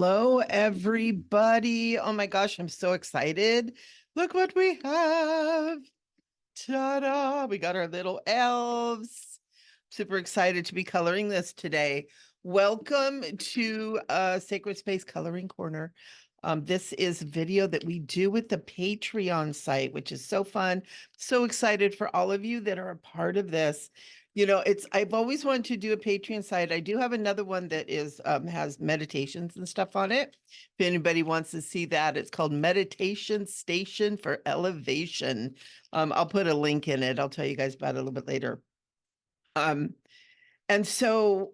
Hello, everybody. Oh my gosh, I'm so excited. Look what we have. Ta-da! We got our little elves. Super excited to be coloring this today. Welcome to Sacred Space Coloring Corner. This is a video that we do with the Patreon site, which is so fun. So excited for all of you that are a part of this. I've always wanted to do a Patreon site. I do have another one that is has meditations and stuff on it. If anybody wants to see that, it's called Meditation Station for Elevation. I'll put a link in it. I'll tell you guys about it a little bit later. And so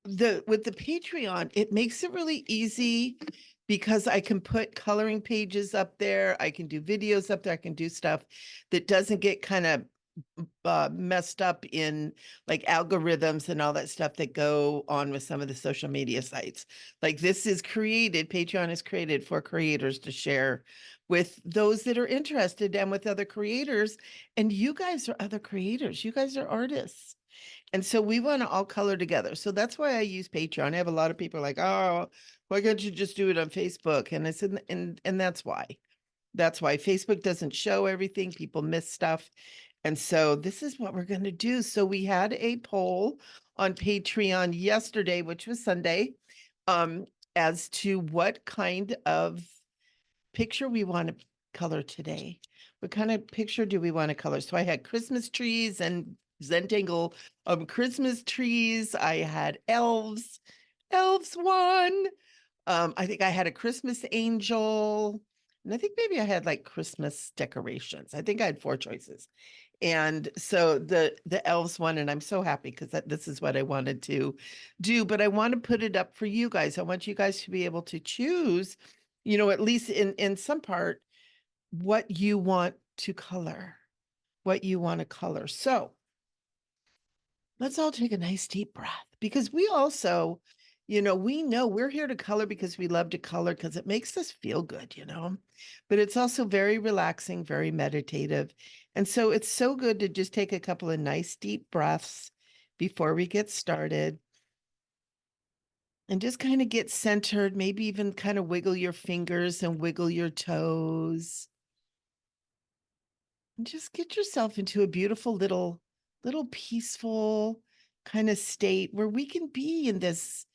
with the Patreon, it makes it really easy because I can put coloring pages up there. I can do videos up there. I can do stuff that doesn't get kind of messed up in like algorithms and all that stuff that go on with some of the social media sites. Like Patreon is created for creators to share with those that are interested and with other creators. And you guys are other creators. You guys are artists. And so we want to all color together. So that's why I use Patreon. I have a lot of people like, oh, why can't you just do it on Facebook? And I said, and that's why. That's why Facebook doesn't show everything. People miss stuff. And so this is what we're going to do. So we had a poll on Patreon yesterday, which was Sunday, as to what kind of picture we want to color today. What kind of picture do we want to color? So I had Christmas trees and Zentangle Christmas trees. I had elves. Elves won. I think I had a Christmas angel. And I think maybe I had like Christmas decorations. I think I had 4 choices. And so the elves won, and I'm so happy because this is what I wanted to do. But I want to put it up for you guys. I want you guys to be able to choose, at least in some part, what you want to color, what you want to color. So let's all take a nice deep breath because we also, we know we're here to color because we love to color because it makes us feel good, but it's also very relaxing, very meditative. And so it's so good to just take a couple of nice deep breaths before we get started and just kind of get centered, maybe even kind of wiggle your fingers and wiggle your toes. And just get yourself into a beautiful little peaceful kind of state where we can be in this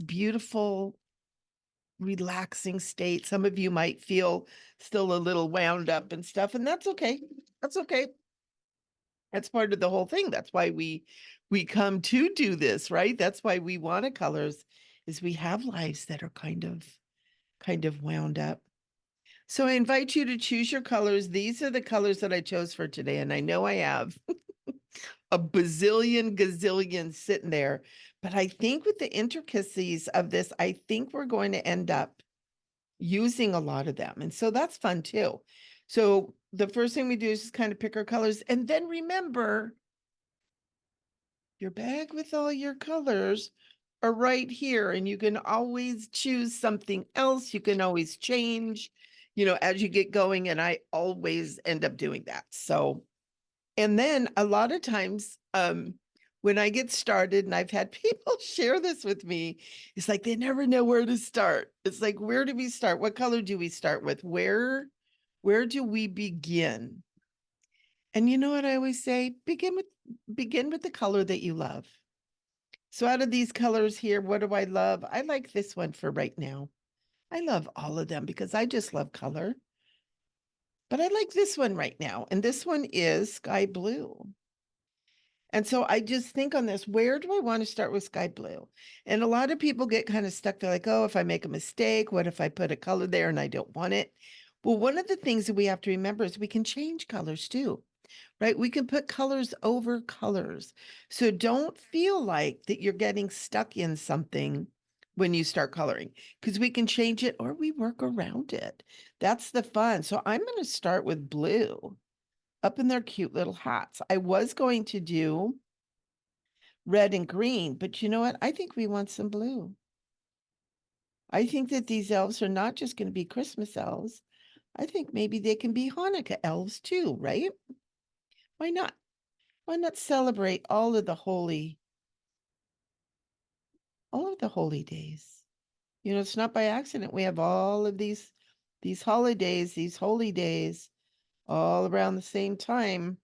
beautiful relaxing state. Some of you might feel still a little wound up and stuff, and that's okay. That's okay. That's part of the whole thing. That's why we come to do this, right? That's why we want to colors, is we have lives that are kind of wound up. So I invite you to choose your colors. These are the colors that I chose for today. And I know I have a bazillion, gazillion sitting there. But I think with the intricacies of this, I think we're going to end up using a lot of them. And so that's fun too. So the first thing we do is just kind of pick our colors. And then remember, your bag with all your colors are right here, and you can always choose something else. You can always change, as you get going. And I always end up doing that. So, and then a lot of times, when I get started, and I've had people share this with me, it's like they never know where to start. It's like, where do we start? What color do we start with? Where do we begin? And you know what I always say? Begin with the color that you love. So out of these colors here, what do I love? I like this one for right now. I love all of them because I just love color. But I like this one right now. And this one is sky blue. And so I just think on this, where do I want to start with sky blue? And a lot of people get kind of stuck. They're like, oh, if I make a mistake, what if I put a color there and I don't want it? Well, one of the things that we have to remember is we can change colors too, right? We can put colors over colors. So don't feel like that you're getting stuck in something when you start coloring, because we can change it or we work around it. That's the fun. So I'm going to start with blue up in their cute little hats. I was going to do red and green, but you know what? I think we want some blue. I think that these elves are not just going to be Christmas elves. I think maybe they can be Hanukkah elves too, right? Why not? Why not celebrate all of the holy days? It's not by accident. We have all of these holidays, these holy days all around the same time.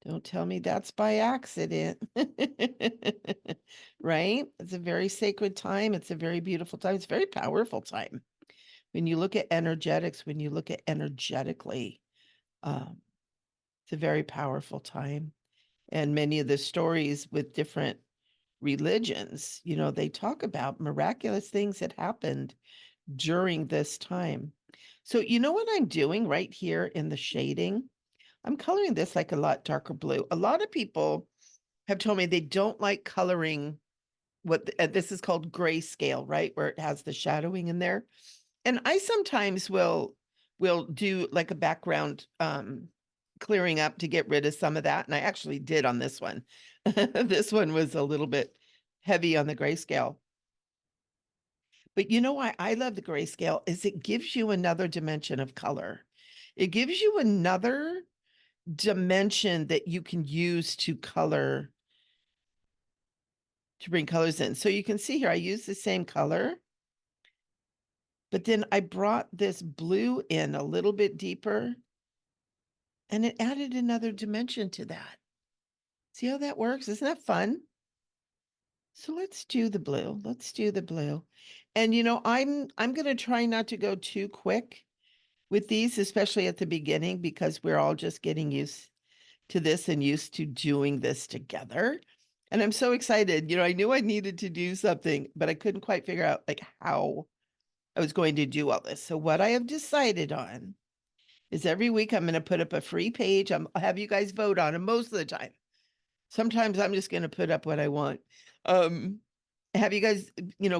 Don't tell me that's by accident. Right? It's a very sacred time. It's a very beautiful time. It's a very powerful time. When you look at energetics, when you look at energetically, um, it's a very powerful time. And many of the stories with different religions, they talk about miraculous things that happened during this time. So, you know what I'm doing right here in the shading? I'm coloring this like a lot darker blue. A lot of people have told me they don't like coloring this is called grayscale, right? Where it has the shadowing in there. And I sometimes will do like a background clearing up to get rid of some of that. And I actually did on this one. This one was a little bit heavy on the grayscale. But you know why I love the grayscale is it gives you another dimension of color. It gives you another dimension that you can use to bring colors in. So you can see here, I use the same color, but then I brought this blue in a little bit deeper and it added another dimension to that. See how that works? Isn't that fun? So let's do the blue. Let's do the blue. And I'm going to try not to go too quick with these, especially at the beginning, because we're all just getting used to this and used to doing this together. And I'm so excited. I knew I needed to do something, but I couldn't quite figure out like how I was going to do all this. So what I have decided on is every week I'm going to put up a free page. I'll have you guys vote on it most of the time. Sometimes I'm just going to put up what I want. Um, have you guys,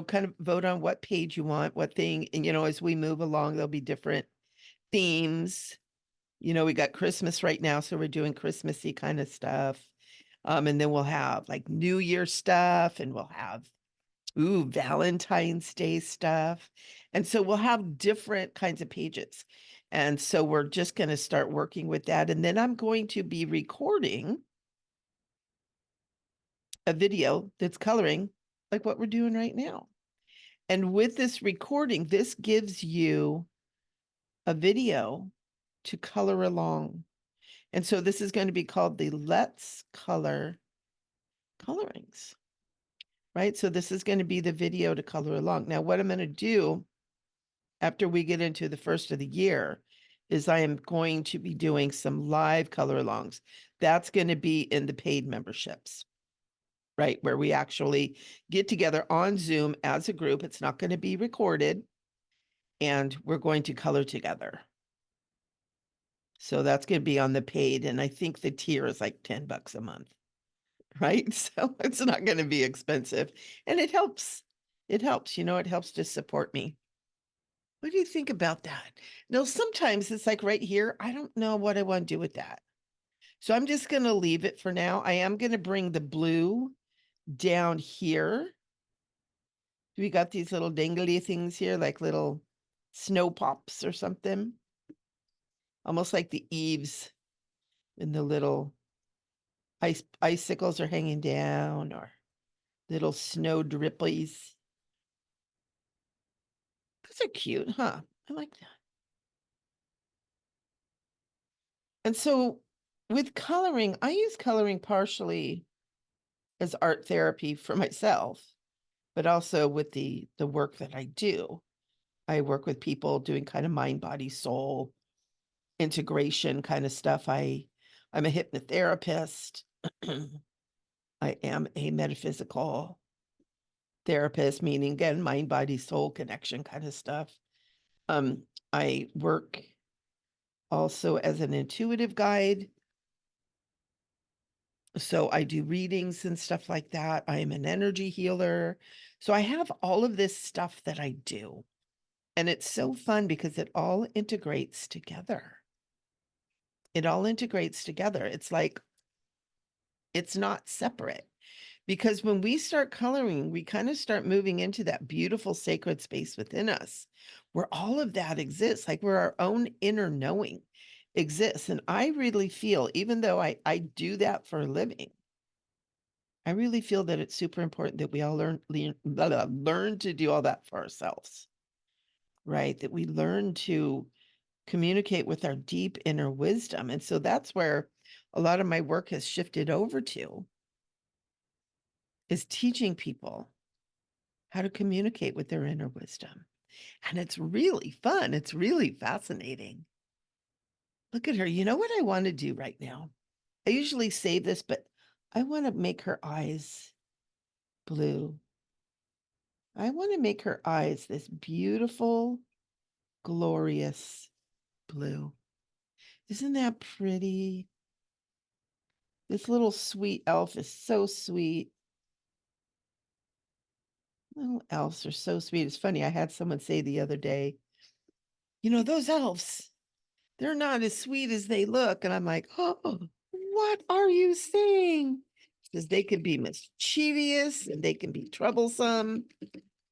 kind of vote on what page you want, what thing, and as we move along, there'll be different themes. We got Christmas right now, so we're doing Christmassy kind of stuff. And then we'll have like New Year stuff, and we'll have Valentine's Day stuff. And so we'll have different kinds of pages. And so we're just going to start working with that. And then I'm going to be recording a video that's coloring like what we're doing right now. And with this recording, this gives you a video to color along. And so this is going to be called the Let's Color colorings, right? So this is going to be the video to color along. Now, what I'm going to do after we get into the first of the year is I am going to be doing some live color alongs. That's going to be in the paid memberships, right? Where we actually get together on Zoom as a group. It's not going to be recorded, and we're going to color together. So that's going to be on the paid. And I think the tier is like $10 a month. Right? So it's not going to be expensive. And it helps. It helps, it helps to support me. What do you think about that? Now, sometimes it's like right here, I don't know what I want to do with that. So I'm just going to leave it for now. I am going to bring the blue down here. We got these little dangly things here, like little snow pops or something. Almost like the eaves and the little icicles are hanging down, or little snow drippies. Those are cute, huh? I like that. And so with coloring, I use coloring partially as art therapy for myself, but also with the work that I do. I work with people doing kind of mind, body, soul integration kind of stuff. I'm a hypnotherapist. I am a metaphysical therapist, meaning again, mind, body, soul connection kind of stuff. I work also as an intuitive guide. So I do readings and stuff like that. I am an energy healer. So I have all of this stuff that I do. And it's so fun because it all integrates together. It all integrates together. It's like, it's not separate. Because when we start coloring, we kind of start moving into that beautiful sacred space within us where all of that exists, like where our own inner knowing exists. And I really feel, even though I do that for a living, I really feel that it's super important that we all learn to do all that for ourselves, right? That we learn to communicate with our deep inner wisdom. And so that's where a lot of my work has shifted over to, is teaching people how to communicate with their inner wisdom. And it's really fun. It's really fascinating. Look at her. You know what I want to do right now? I usually save this, but I want to make her eyes blue. I want to make her eyes this beautiful, glorious blue. Isn't that pretty? This little sweet elf is so sweet. Little elves are so sweet. It's funny. I had someone say the other day, those elves, they're not as sweet as they look. And I'm like, oh, what are you saying? Because they can be mischievous and they can be troublesome.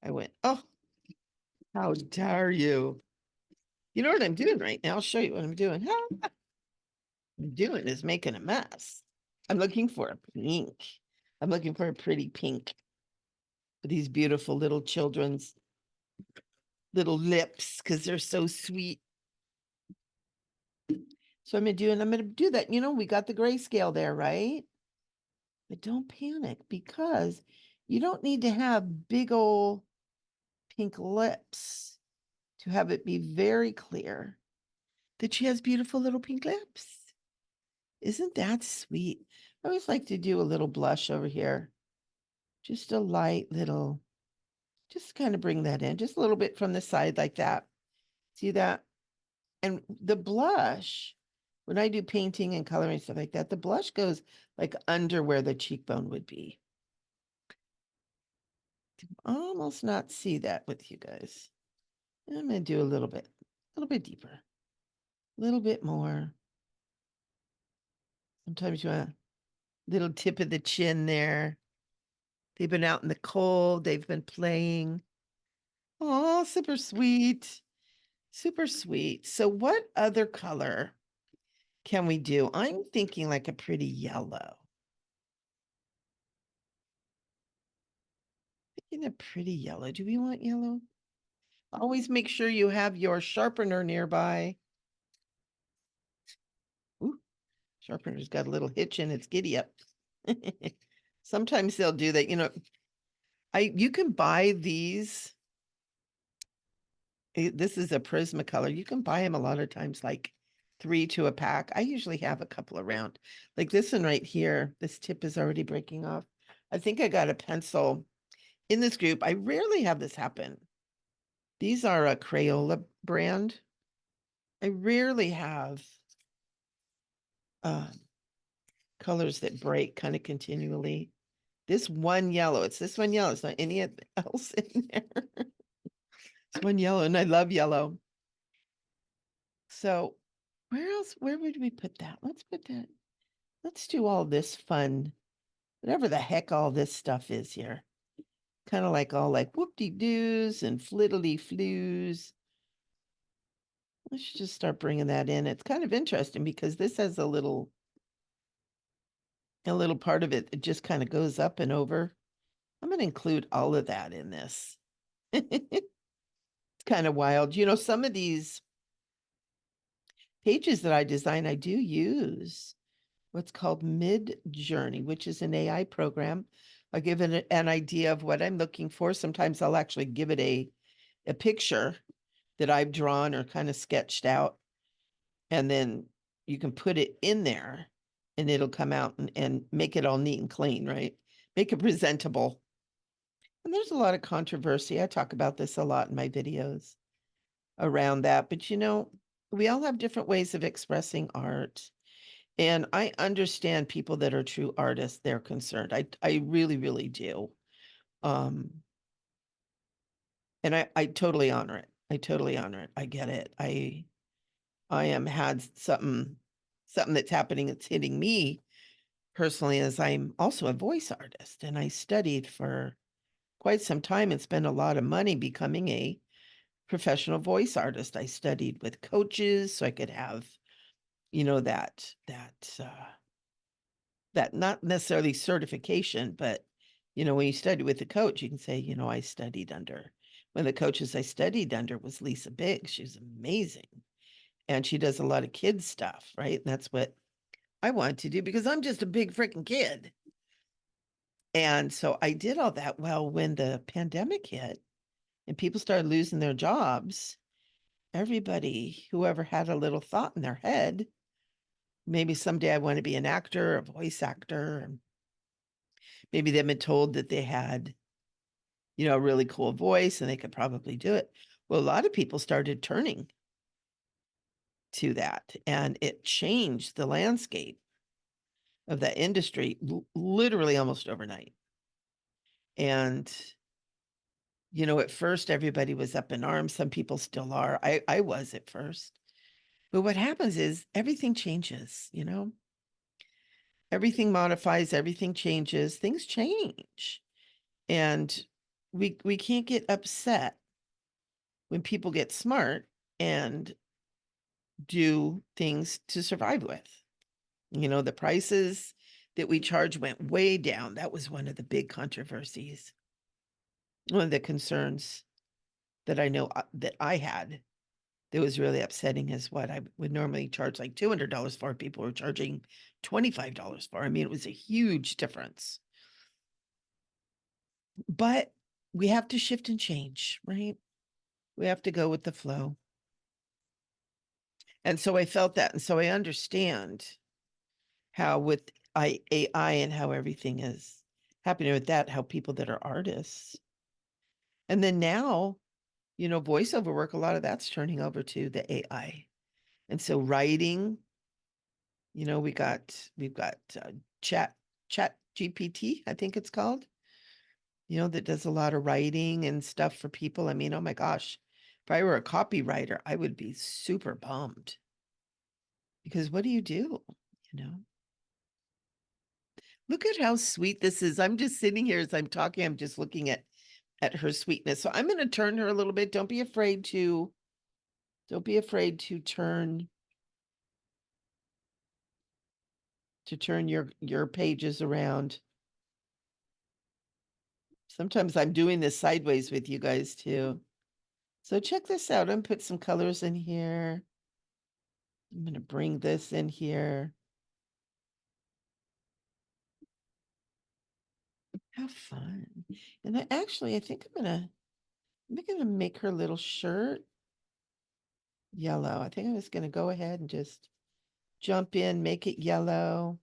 I went, oh, how dare you? You know what I'm doing right now? I'll show you what I'm doing. What I'm doing is making a mess. I'm looking for a pink. I'm looking for a pretty pink for these beautiful little children's little lips because they're so sweet. So I'm going to do that. We got the grayscale there, right? But don't panic because you don't need to have big old pink lips to have it be very clear that she has beautiful little pink lips. Isn't that sweet? I always like to do a little blush over here. Just a light little, just kind of bring that in, just a little bit from the side like that. See that? And the blush, when I do painting and coloring stuff like that, the blush goes like under where the cheekbone would be. Almost not see that with you guys. I'm going to do a little bit deeper, a little bit more. Sometimes you want a little tip of the chin there. They've been out in the cold. They've been playing. Oh, super sweet. Super sweet. So what other color can we do? I'm thinking like a pretty yellow. Thinking a pretty yellow. Do we want yellow? Always make sure you have your sharpener nearby. Ooh, sharpener's got a little hitch in its giddy up. Sometimes they'll do that. You can buy these. This is a Prismacolor. You can buy them a lot of times, like 3 to a pack. I usually have a couple around. Like this one right here, this tip is already breaking off. I think I got a pencil in this group. I rarely have this happen. These are a Crayola brand. I rarely have colors that break kind of continually. This one yellow, it's this one yellow. It's not any else in there. It's one yellow, and I love yellow. So where would we put that? Let's put that. Let's do all this fun, whatever the heck all this stuff is here. Kind of like all like whoop-de-doos and fliddly-floos. Let's just start bringing that in. It's kind of interesting because this has a little part of it that just kind of goes up and over. I'm going to include all of that in this. It's kind of wild. Some of these pages that I design, I do use what's called Mid-Journey, which is an AI program. I'll give it an idea of what I'm looking for. Sometimes I'll actually give it a picture that I've drawn or kind of sketched out. And then you can put it in there and it'll come out and make it all neat and clean, right? Make it presentable. And there's a lot of controversy. I talk about this a lot in my videos around that. But we all have different ways of expressing art. And I understand people that are true artists, they're concerned. I really, really do. And I totally honor it. I totally honor it. I get it. I am had something that's happening that's hitting me personally, as I'm also a voice artist and I studied for quite some time and spent a lot of money becoming a professional voice artist. I studied with coaches so I could have, that that not necessarily certification, but when you study with the coach, you can say, I studied under one of the coaches I studied under was Lisa Biggs. She's amazing. And she does a lot of kids stuff, right? And that's what I wanted to do because I'm just a big freaking kid. And so I did all that. Well, when the pandemic hit and people started losing their jobs, everybody, whoever had a little thought in their head, maybe someday I want to be an actor, a voice actor, and maybe they've been told that they had, a really cool voice and they could probably do it. Well, a lot of people started turning to that, and it changed the landscape of that industry literally almost overnight. And at first everybody was up in arms. Some people still are. I was at first. But what happens is everything changes, everything modifies, everything changes, things change. And we can't get upset when people get smart and do things to survive with. The prices that we charge went way down. That was one of the big controversies. One of the concerns that I know that I had that was really upsetting is what I would normally charge like $200 for, people were charging $25 for. I mean, it was a huge difference. But we have to shift and change, right? We have to go with the flow. And so I felt that. And so I understand how with AI and how everything is happening with that, how people that are artists. And then now, voiceover work, a lot of that's turning over to the AI. And so writing, we've got chat GPT, I think it's called, that does a lot of writing and stuff for people. I mean, oh my gosh, if I were a copywriter, I would be super bummed because what do? You know? Look at how sweet this is. I'm just sitting here as I'm talking. I'm just looking at her sweetness. So I'm going to turn her a little bit. Don't be afraid to turn your pages around. Sometimes I'm doing this sideways with you guys too. So check this out. I'm going to put some colors in here. I'm going to bring this in here. How fun. And I think I'm gonna make her little shirt yellow. I think I'm just gonna go ahead and just jump in, make it yellow.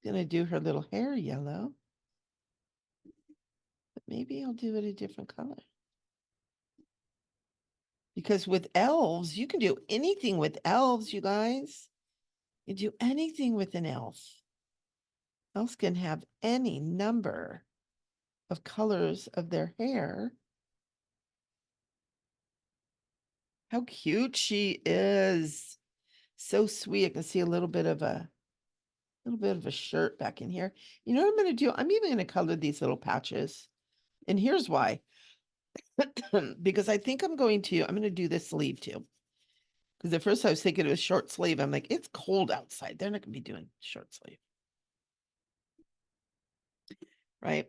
I'm gonna do her little hair yellow, but maybe I'll do it a different color. Because with elves, you can do anything with elves, you guys. You do anything with an elf. Elves can have any number of colors of their hair. How cute she is. So sweet. I can see a little bit of a shirt back in here. You know what I'm going to do? I'm even going to color these little patches. And here's why. Because I think I'm going to do this sleeve too. Because at first I was thinking it was short sleeve. I'm like, it's cold outside. They're not going to be doing short sleeve. Right.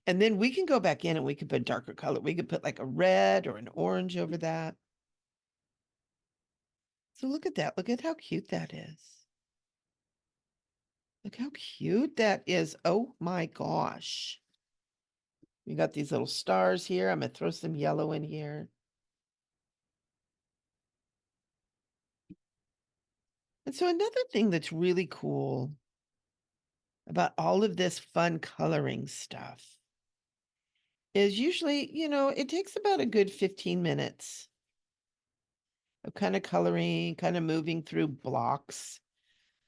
And then we can go back in and we can put darker color. We could put like a red or an orange over that. So look at that. Look at how cute that is. Look how cute that is. Oh my gosh. We got these little stars here. I'm going to throw some yellow in here. And so another thing that's really cool about all of this fun coloring stuff is usually, it takes about a good 15 minutes of kind of coloring, kind of moving through blocks.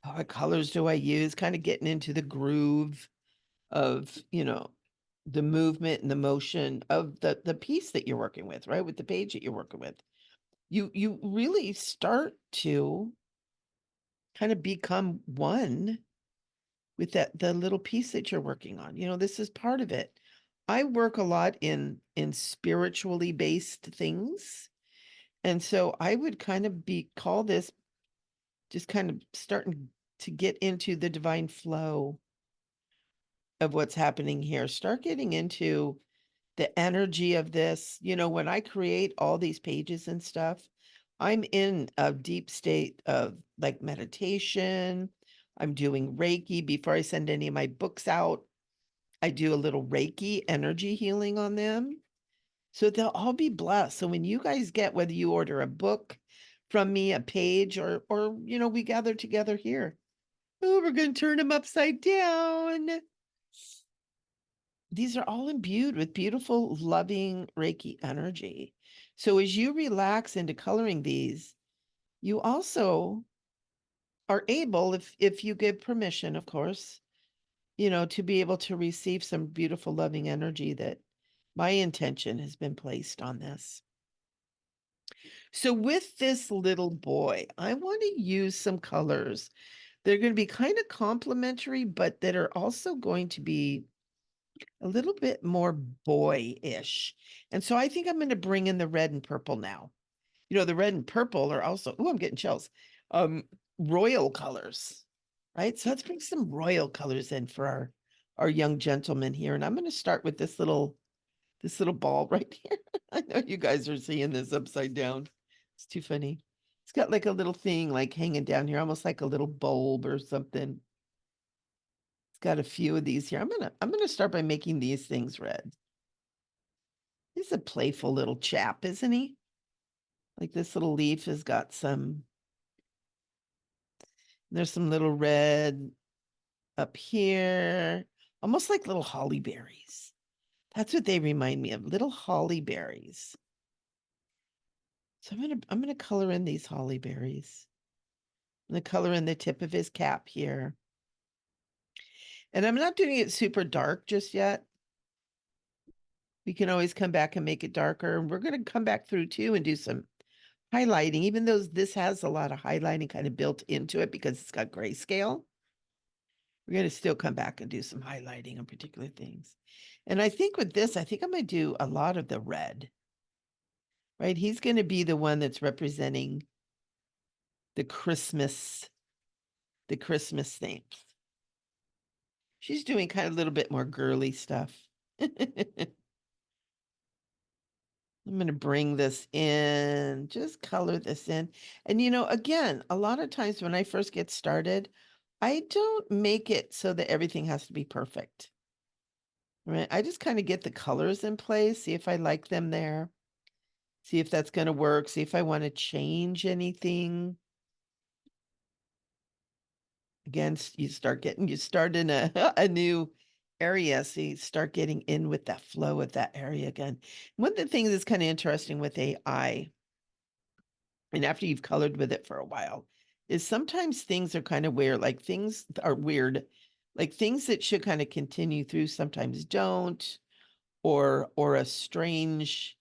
What colors do I use? Kind of getting into the groove of, the movement and the motion of the piece that you're working with, right? With the page that you're working with. You really start to kind of become one with the little piece that you're working on. This is part of it. I work a lot in spiritually based things. And so I would kind of call this just kind of starting to get into the divine flow of what's happening here. Start getting into the energy of this. You know, when I create all these pages and stuff, I'm in a deep state of like meditation. I'm doing Reiki before I send any of my books out. I do a little Reiki energy healing on them. So they'll all be blessed. So when you guys get, whether you order a book from me, a page, or you know, we gather together here. Oh, we're going to turn them upside down. These are all imbued with beautiful, loving Reiki energy. So as you relax into coloring these, you also are able, if you give permission, of course, you know, to be able to receive some beautiful, loving energy that my intention has been placed on this. So with this little boy, I want to use some colors. They're going to be kind of complementary, but that are also going to be a little bit more boyish. And so I think I'm going to bring in the red and purple now. You know, the red and purple are also, oh, I'm getting chills. Royal colors, right? So let's bring some royal colors in for our young gentleman here. And I'm going to start with this little ball right here. I know you guys are seeing this upside down. It's too funny. It's got like a little thing like hanging down here, almost like a little bulb or something. It's got a few of these here. I'm gonna start by making these things red. He's a playful little chap, isn't he? Like this little leaf has got there's some little red up here, almost like little holly berries. That's what they remind me of, little holly berries. So I'm gonna color in these holly berries. I'm gonna color in the tip of his cap here. And I'm not doing it super dark just yet. We can always come back and make it darker. And we're going to come back through too and do some highlighting, even though this has a lot of highlighting kind of built into it because it's got grayscale. We're going to still come back and do some highlighting on particular things. And I think with this, I think I'm going to do a lot of the red, right? He's going to be the one that's representing the Christmas themes. She's doing kind of a little bit more girly stuff. I'm going to bring this in, just color this in. And, you know, again, a lot of times when I first get started, I don't make it so that everything has to be perfect. Right? I just kind of get the colors in place, see if I like them there, see if that's going to work, see if I want to change anything. Again, you start in a new area, so you start getting in with that flow of that area again. One of the things that's kind of interesting with AI, and after you've colored with it for a while, is sometimes things are kind of weird. Like things are weird, like things that should kind of continue through sometimes don't, or a strange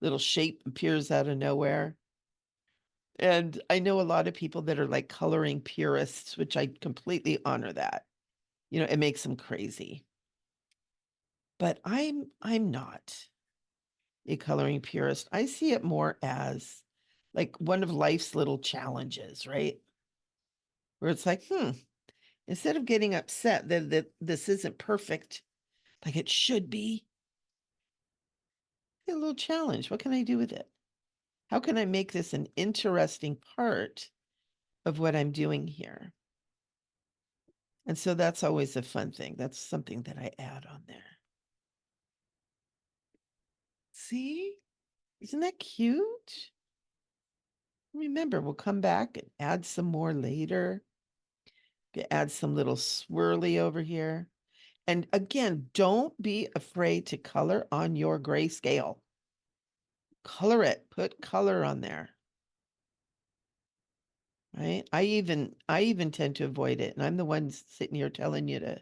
little shape appears out of nowhere. And I know a lot of people that are like coloring purists, which I completely honor that. You know, it makes them crazy. But I'm not a coloring purist. I see it more as like one of life's little challenges, right? Where it's like, instead of getting upset that this isn't perfect like it should be, a little challenge. What can I do with it? How can I make this an interesting part of what I'm doing here? And so that's always a fun thing. That's something that I add on there. See? Isn't that cute? Remember, we'll come back and add some more later. Add some little swirly over here. And again, don't be afraid to color on your grayscale. Color it, put color on there. Right? I even tend to avoid it. And I'm the one sitting here telling you to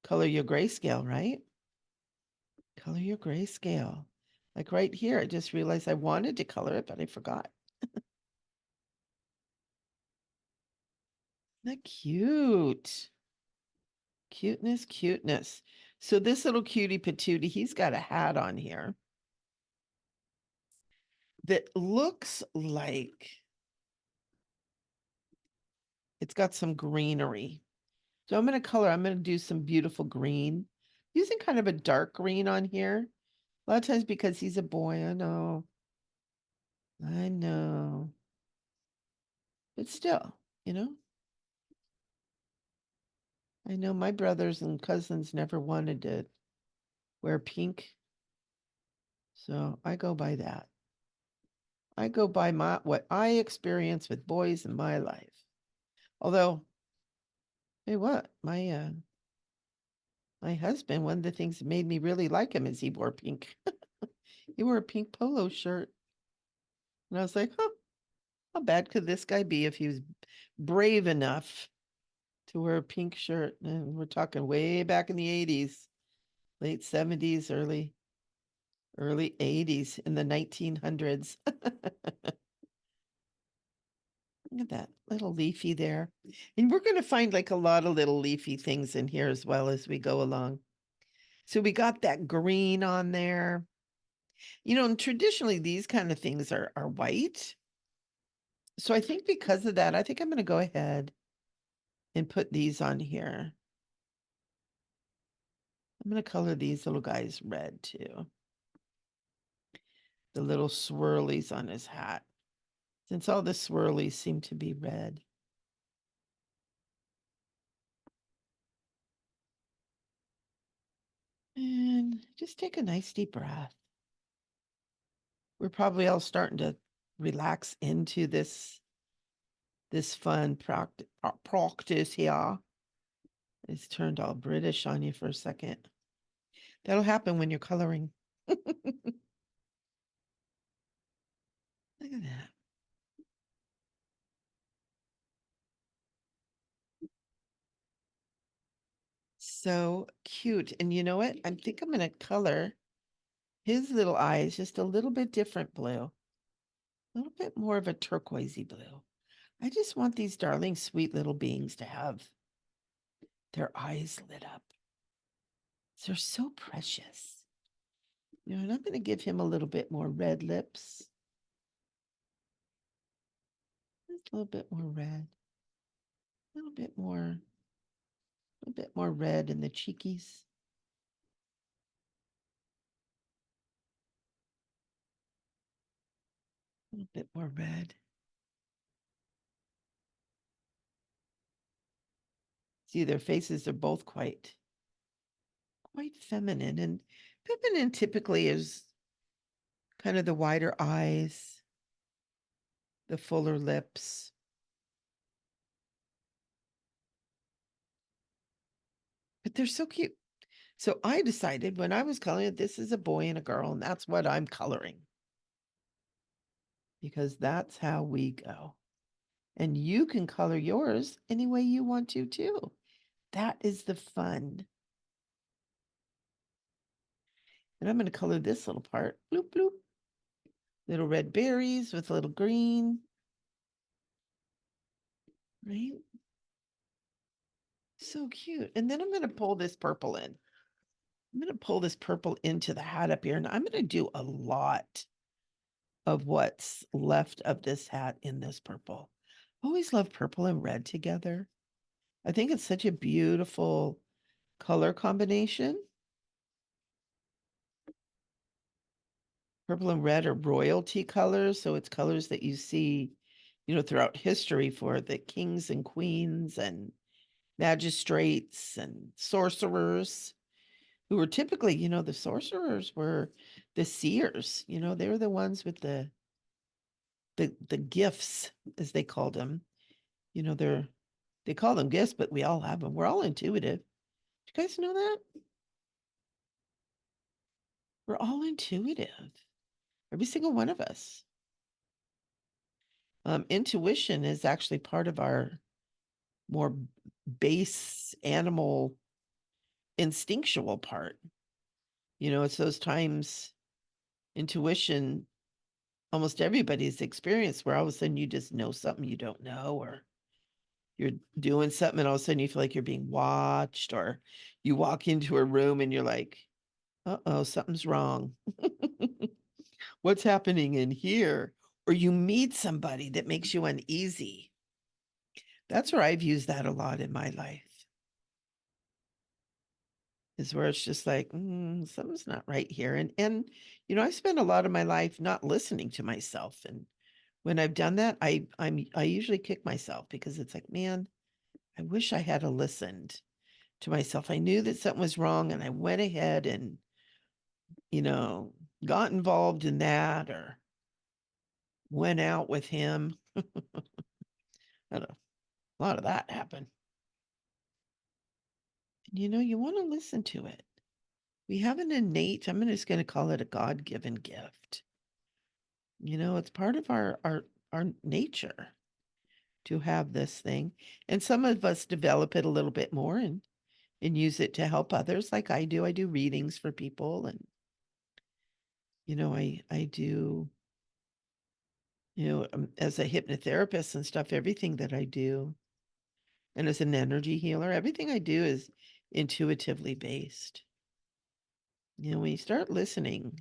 color your grayscale, right? Color your grayscale. Like right here, I just realized I wanted to color it, but I forgot. Isn't that cute? Cuteness, cuteness. So this little cutie patootie, he's got a hat on here that looks like It's got some greenery. So I'm going to do some beautiful green, using kind of a dark green on here. A lot of times because he's a boy, I know. I know. But still, you know, I know my brothers and cousins never wanted to wear pink. So I go by that. I go by what I experience with boys in my life. Although, hey, what? My husband, one of the things that made me really like him is he wore pink. He wore a pink polo shirt. And I was like, huh, how bad could this guy be if he was brave enough to wear a pink shirt? And we're talking way back in the 80s, late 70s, early 80s, in the 1900s. Look at that little leafy there. And we're going to find like a lot of little leafy things in here as well as we go along. So we got that green on there. You know, and traditionally these kind of things are white. So I think because of that, I think I'm going to go ahead and put these on here. I'm going to color these little guys red too. The little swirlies on his hat, since all the swirlies seem to be red. And just take a nice deep breath. We're probably all starting to relax into this fun practice here. It's turned all British on you for a second. That'll happen when you're coloring. Look at that. So cute. And you know what? I think I'm going to color his little eyes just a little bit different blue, a little bit more of a turquoisey blue. I just want these darling, sweet little beings to have their eyes lit up. They're so precious. You know, and I'm going to give him a little bit more red lips. Just a little bit more red. A little bit more red in the cheekies. A little bit more red. See, their faces are both quite feminine. And feminine typically is kind of the wider eyes, the fuller lips. But they're so cute. So I decided when I was coloring it, this is a boy and a girl, and that's what I'm coloring. Because that's how we go. And you can color yours any way you want to, too. That is the fun. And I'm going to color this little part. Bloop, bloop. Little red berries with a little green. Right? So cute. And then I'm going to pull this purple in. I'm going to pull this purple into the hat up here. And I'm going to do a lot of what's left of this hat in this purple. I always love purple and red together. I think it's such a beautiful color combination. Purple and red are royalty colors, so it's colors that you see, you know, throughout history for the kings and queens and magistrates and sorcerers who were typically, you know, the sorcerers were the seers, you know, they were the ones with the gifts, as they called them. You know, they call them gifts, but we all have them. We're all intuitive. You guys know that? We're all intuitive. Every single one of us. Intuition is actually part of our more base animal instinctual part. You know, it's those times intuition almost everybody's experience where all of a sudden you just know something you don't know, or you're doing something and all of a sudden you feel like you're being watched, or you walk into a room and you're like, uh-oh, something's wrong. What's happening in here? Or you meet somebody that makes you uneasy. That's where I've used that a lot in my life. Is where it's just like, something's not right here. And I spend a lot of my life not listening to myself. And when I've done that, I usually kick myself because it's like, man, I wish I had listened to myself. I knew that something was wrong and I went ahead and, you know, got involved in that or went out with him. I don't know. A lot of that happened. And you want to listen to it. We have an innate, I'm just going to call it a God-given gift. It's part of our nature to have this thing. And some of us develop it a little bit more and use it to help others like I do. I do readings for people and I do as a hypnotherapist and stuff, everything that I do, and as an energy healer, everything I do is intuitively based. When you start listening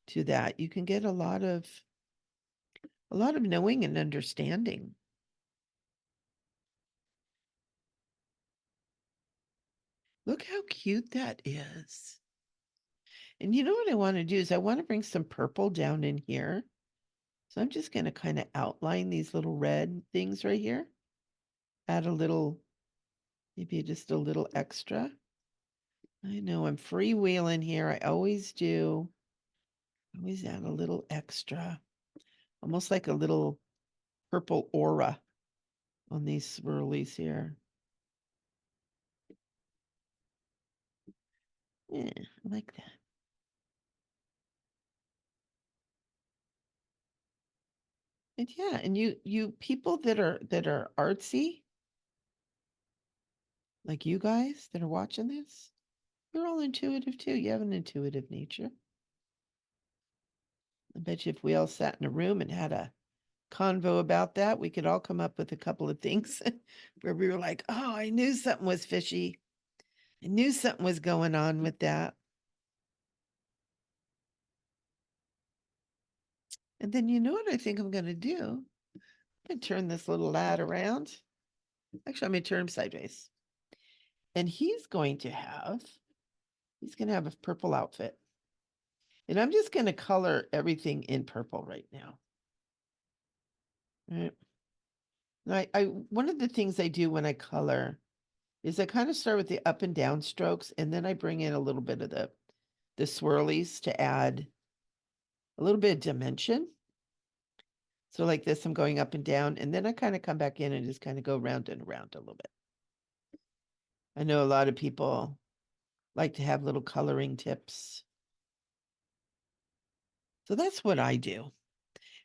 to that, you can get a lot of knowing and understanding. Look how cute that is. And you know what I want to do is I want to bring some purple down in here. So I'm just going to kind of outline these little red things right here. Add a little, maybe just a little extra. I know I'm freewheeling here. I always do. Always add a little extra. Almost like a little purple aura on these swirlies here. Yeah, I like that. And yeah, and you people that are artsy, like you guys that are watching this, you're all intuitive too. You have an intuitive nature. I bet you if we all sat in a room and had a convo about that, we could all come up with a couple of things where we were like, oh, I knew something was fishy. I knew something was going on with that. And then you know what I think I'm going to do? I'm going to turn this little lad around. Actually, I'm going to turn him sideways. And he's going to have a purple outfit. And I'm just going to color everything in purple right now. All right. One of the things I do when I color is I kind of start with the up and down strokes, and then I bring in a little bit of the swirlies to add a little bit of dimension. So like this, I'm going up and down, and then I kind of come back in and just kind of go round and around a little bit. I know a lot of people like to have little coloring tips. So that's what I do.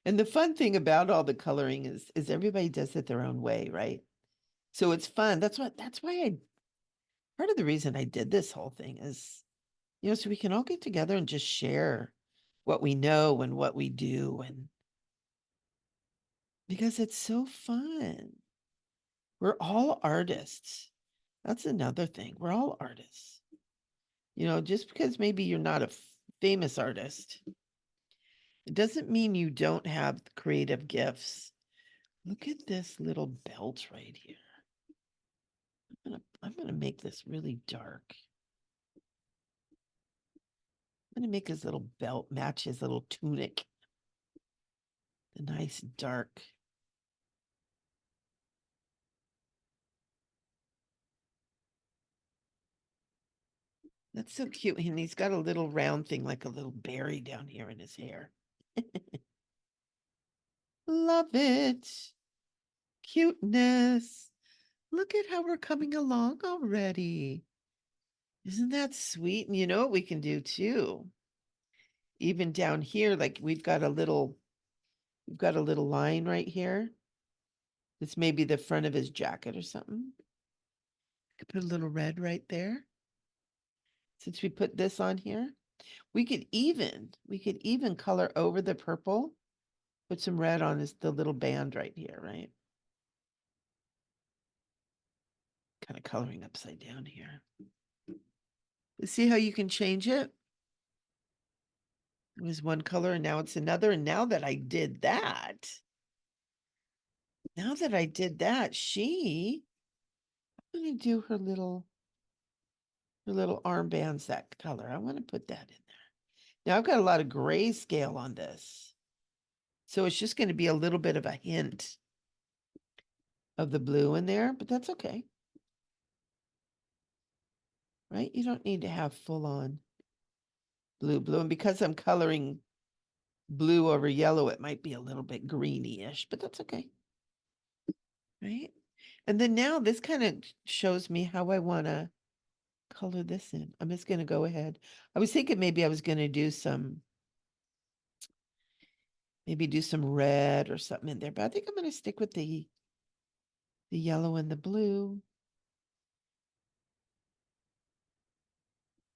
And the fun thing about all the coloring is everybody does it their own way, right? So it's fun. That's why part of the reason I did this whole thing is, so we can all get together and just share what we know and what we do, and because it's so fun. We're all artists. That's another thing. We're all artists. Just because maybe you're not a famous artist, it doesn't mean you don't have creative gifts. Look at this little belt right here. I'm gonna make this really dark. I'm gonna make his little belt match his little tunic. The nice dark. That's so cute. And he's got a little round thing like a little berry down here in his hair. Love it. Cuteness. Look at how we're coming along already. Isn't that sweet? And you know what we can do too? Even down here, like we've got a little line right here. This may be the front of his jacket or something. Could put a little red right there. Since we put this on here, we could even color over the purple, put some red on the little band right here, right? Kind of coloring upside down here. See how you can change it? It was one color and now it's another. And now that I did that, Now that I did that, I'm going to do her little armbands that color. I want to put that in there. Now I've got a lot of grayscale on this. So it's just going to be a little bit of a hint of the blue in there, but that's okay. Right? You don't need to have full on blue. And because I'm coloring blue over yellow, it might be a little bit greeny-ish, but that's okay. Right? And then now this kind of shows me how I want to color this in. I'm just going to go ahead. I was thinking maybe I was going to do maybe do some red or something in there, but I think I'm going to stick with the yellow and the blue.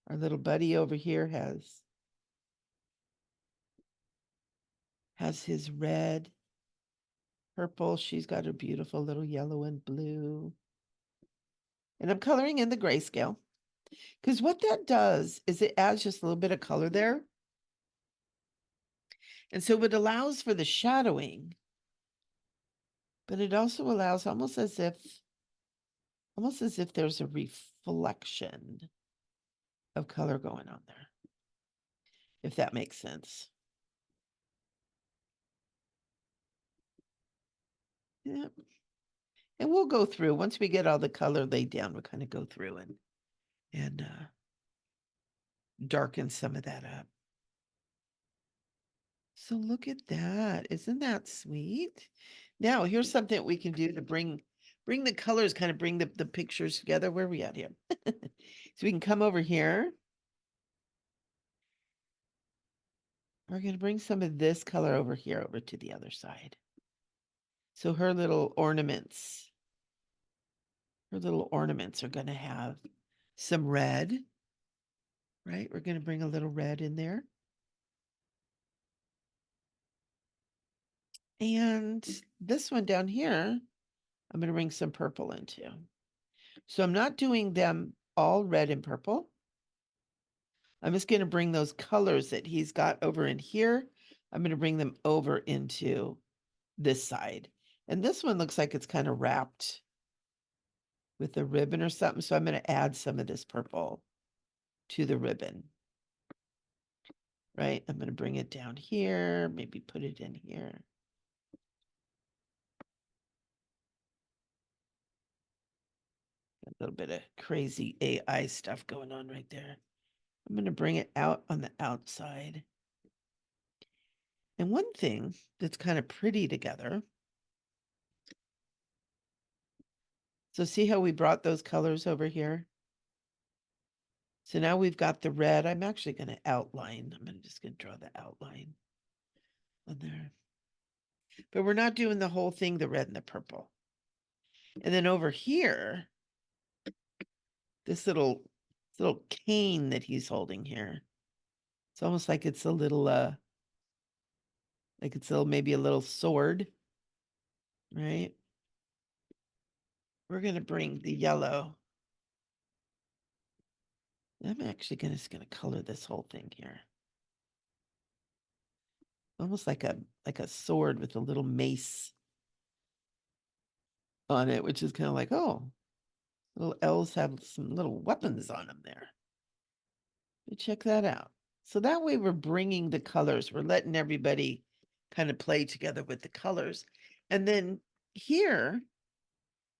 Our little buddy over here has his red, purple. She's got her beautiful little yellow and blue. And I'm coloring in the grayscale because what that does is it adds just a little bit of color there. And so it allows for the shadowing, but it also allows almost as if there's a reflection of color going on there, if that makes sense. Yeah. And we'll go through once we get all the color laid down, we'll kind of go through and darken some of that up. So look at that. Isn't that sweet? Now here's something we can do to bring the colors, kind of bring the pictures together. Where are we at here? So we can come over here. We're going to bring some of this color over here, over to the other side. So her little ornaments are going to have some red, right? We're going to bring a little red in there. And this one down here, I'm going to bring some purple into. So I'm not doing them all red and purple. I'm just going to bring those colors that he's got over in here. I'm going to bring them over into this side. And this one looks like it's kind of wrapped with a ribbon or something. So I'm going to add some of this purple to the ribbon. Right? I'm going to bring it down here, maybe put it in here. A little bit of crazy AI stuff going on right there. I'm going to bring it out on the outside. And one thing that's kind of pretty together. So see how we brought those colors over here? So now we've got the red. I'm actually going to outline. Just going to draw the outline on there. But we're not doing the whole thing, the red and the purple. And then over here, this little cane that he's holding here. It's almost like it's a little maybe a little sword, right? We're going to bring the yellow. I'm actually just going to color this whole thing here. Almost like a sword with a little mace on it, which is kind of like, oh, little elves have some little weapons on them there. But check that out. So that way we're bringing the colors. We're letting everybody kind of play together with the colors. And then here,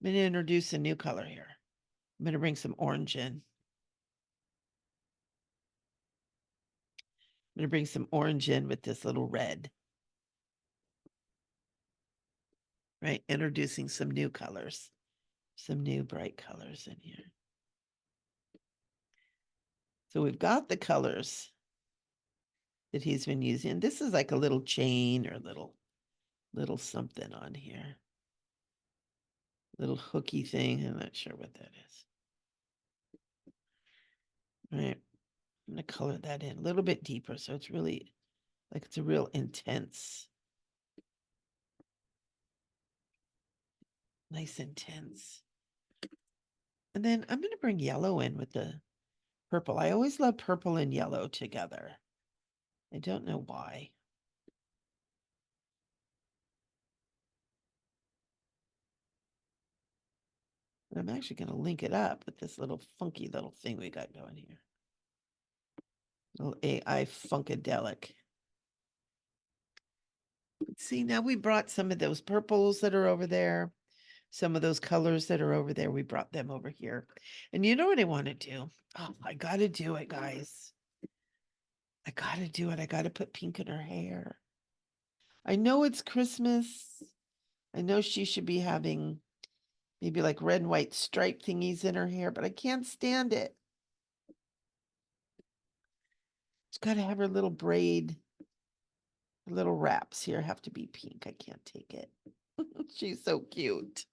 I'm going to introduce a new color here. I'm going to bring some orange in. I'm going to bring some orange in with this little red. Right? Introducing some new colors, some new bright colors in here. So we've got the colors that he's been using. This is like a little chain or little something on here. Little hooky thing. I'm not sure what that is. All right. I'm going to color that in a little bit deeper so it's really like it's a real intense, nice intense. And then I'm going to bring yellow in with the purple. I always love purple and yellow together. I don't know why. And I'm actually going to link it up with this little funky little thing we got going here. Little AI Funkadelic. See, now we brought some of those purples that are over there. Some of those colors that are over there, we brought them over here. And you know what I want to do? Oh, I got to do it, guys. I got to do it. I got to put pink in her hair. I know it's Christmas. I know she should be having maybe like red and white stripe thingies in her hair, but I can't stand it. She's got to have her little braid, her little wraps here have to be pink. I can't take it. She's so cute.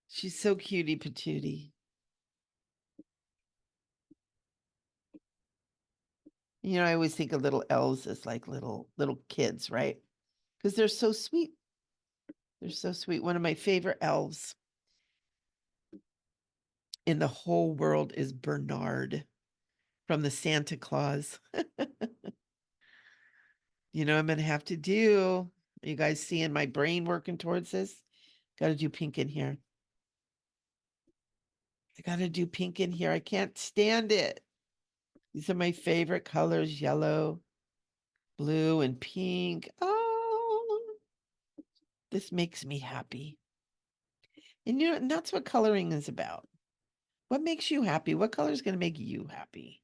She's so cutie patootie. You know, I always think of little elves as like little kids, right? Because they're so sweet. They're so sweet. One of my favorite elves in the whole world is Bernard from the Santa Claus. You know, I'm going to have to do. Are you guys seeing my brain working towards this? Got to do pink in here. I got to do pink in here. I can't stand it. These are my favorite colors, yellow, blue, and pink. Oh, this makes me happy. And you know, and that's what coloring is about. What makes you happy? What color is going to make you happy?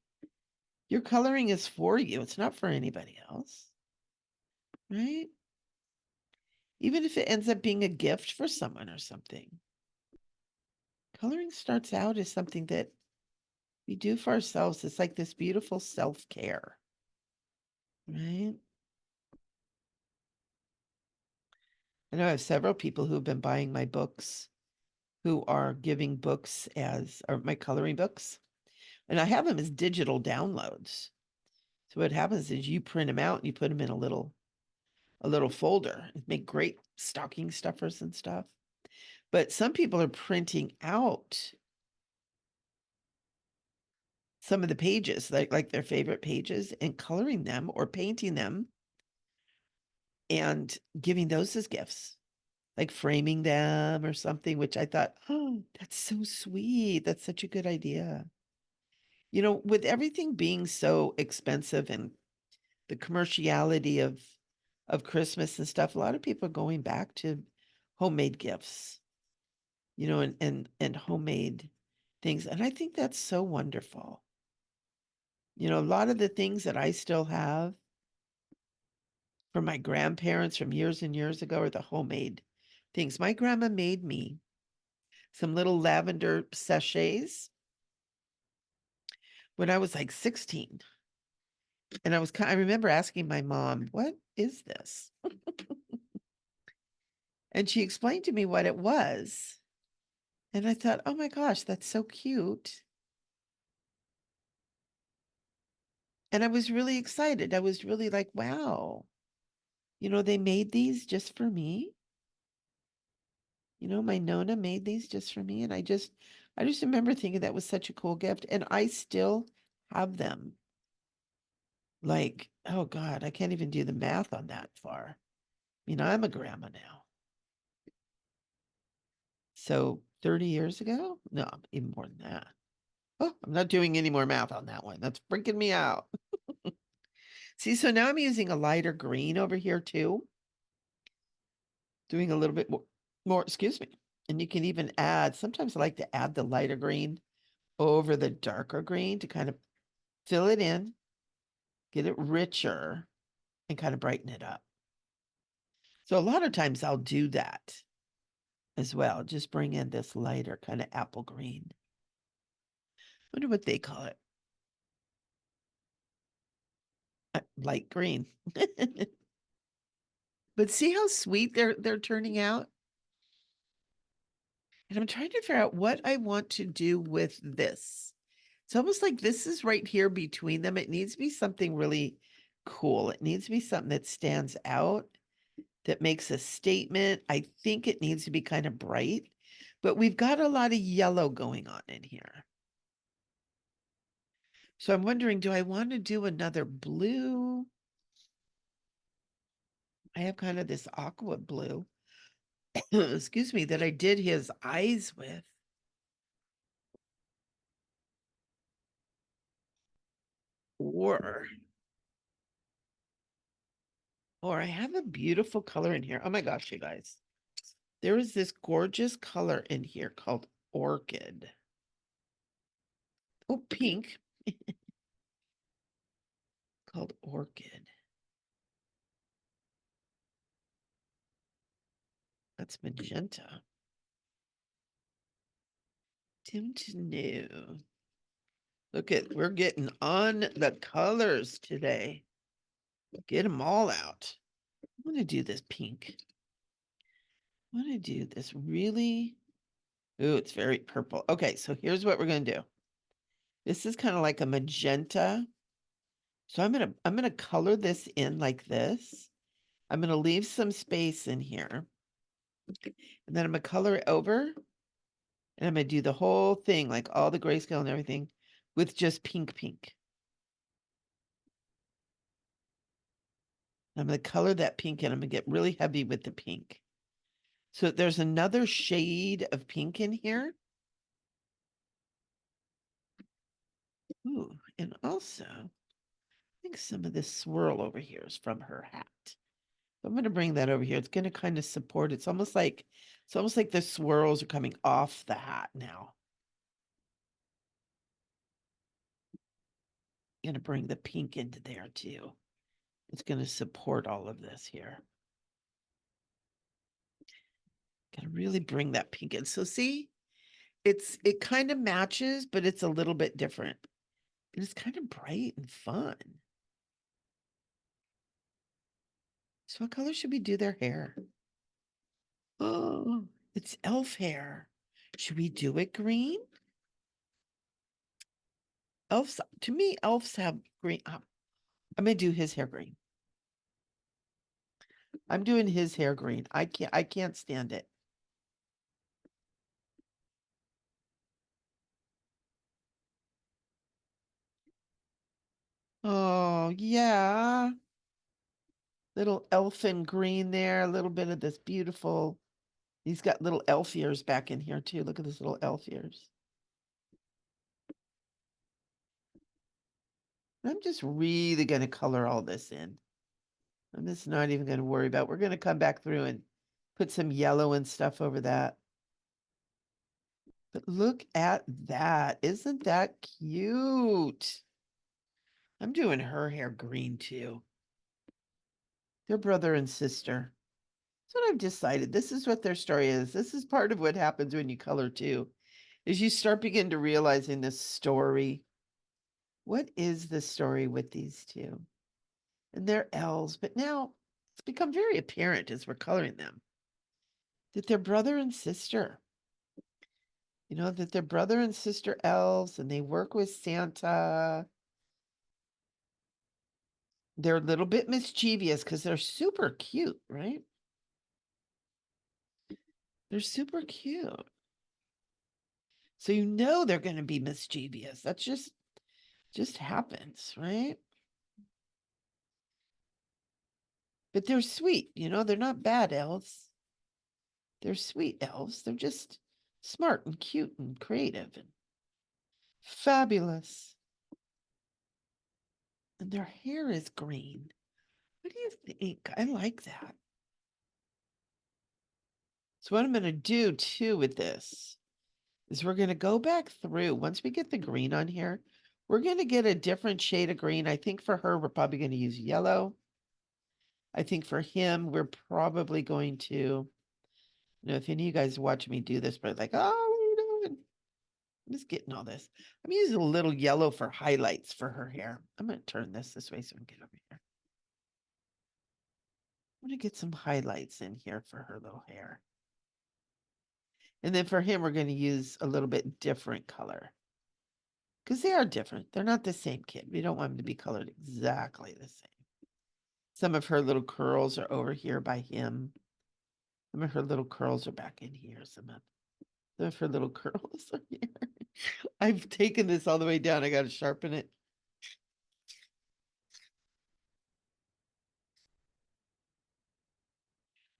Your coloring is for you. It's not for anybody else. Right? Even if it ends up being a gift for someone or something. Coloring starts out as something that we do for ourselves. It's like this beautiful self-care. Right? I know I have several people who have been buying my books who are giving books as or my coloring books. And I have them as digital downloads. So what happens is you print them out and you put them in a little folder. Make great stocking stuffers and stuff. But some people are printing out some of the pages, like their favorite pages, and coloring them or painting them and giving those as gifts, like framing them or something, which I thought, oh, that's so sweet. That's such a good idea. You know, with everything being so expensive and the commerciality of Christmas and stuff, a lot of people are going back to homemade gifts, you know, and homemade things. And I think that's so wonderful. You know, a lot of the things that I still have from my grandparents from years and years ago are the homemade things. My grandma made me some little lavender sachets when I was like 16. And I remember asking my mom, "What is this?" And she explained to me what it was. And I thought, "Oh my gosh, that's so cute." And I was really excited. I was really like, "Wow. You know, they made these just for me." You know, my Nona made these just for me. And I just remember thinking that was such a cool gift. And I still have them. Like, oh God, I can't even do the math on that far. I mean, I'm a grandma now. So 30 years ago? No, even more than that. Oh, I'm not doing any more math on that one. That's freaking me out. See, so now I'm using a lighter green over here too. Doing a little bit more, excuse me. And you can even add, sometimes I like to add the lighter green over the darker green to kind of fill it in, get it richer, and kind of brighten it up. So a lot of times I'll do that as well. Just bring in this lighter kind of apple green. Wonder what they call it. Light green. But see how sweet they're turning out? And I'm trying to figure out what I want to do with this. It's almost like this is right here between them. It needs to be something really cool. It needs to be something that stands out, that makes a statement. I think it needs to be kind of bright, but we've got a lot of yellow going on in here. So I'm wondering, do I want to do another blue? I have kind of this aqua blue. excuse me, that I did his eyes with. Or, or I have a beautiful color in here. Oh my gosh, you guys. There is this gorgeous color in here called orchid. Oh, pink. Called orchid. That's magenta. Dim to new. Look at, we're getting on the colors today. Get them all out. I'm going to do this pink. I'm going to do this really, ooh, it's very purple. Okay, so here's what we're going to do. This is kind of like a magenta. So I'm going to color this in like this. I'm going to leave some space in here. And then I'm going to color it over. And I'm going to do the whole thing, like all the grayscale and everything, with just pink. I'm going to color that pink and I'm going to get really heavy with the pink. So there's another shade of pink in here. Ooh, and also, I think some of this swirl over here is from her hat. So I'm going to bring that over here. It's going to kind of support. It's almost like the swirls are coming off the hat now. I'm going to bring the pink into there too. It's going to support all of this here. Got to really bring that pink in. So see, it kind of matches, but it's a little bit different. And it's kind of bright and fun. So what color should we do their hair? Oh, it's elf hair. Should we do it green? Elves, to me, elves have green. I'm gonna do his hair green. I'm doing his hair green. I can't stand it. Oh, yeah. Little elfin green there, a little bit of this beautiful. He's got little elf ears back in here too. Look at this little elf ears. I'm just really going to color all this in. I'm just not even going to worry about. We're going to come back through and put some yellow and stuff over that. But look at that. Isn't that cute? I'm doing her hair green too. They're brother and sister. That's what I've decided. This is what their story is. This is part of what happens when you color too, is you start begin to realizing this story. What is the story with these two? And they're elves, but now it's become very apparent as we're coloring them that they're brother and sister. You know, that they're brother and sister elves and they work with Santa. They're a little bit mischievous because they're super cute, right? They're super cute. So you know they're going to be mischievous. That's just happens, right? But they're sweet, you know, they're not bad elves. They're sweet elves. They're just smart and cute and creative and fabulous. And their hair is green. What do you think? I like that. So what I'm going to do too with this is we're going to go back through. Once we get the green on here, we're going to get a different shade of green. I think for her, we're probably going to use yellow. I think for him, we're probably going to, you know, if any of you guys watch me do this, but like, oh, what are you doing? I'm just getting all this. I'm using a little yellow for highlights for her hair. I'm going to turn this way so we can get over here. I'm going to get some highlights in here for her little hair. And then for him, we're going to use a little bit different color. Because they are different. They're not the same kid. We don't want them to be colored exactly the same. Some of her little curls are over here by him. Some of her little curls are back in here. Some of her little curls are here. I've taken this all the way down. I got to sharpen it.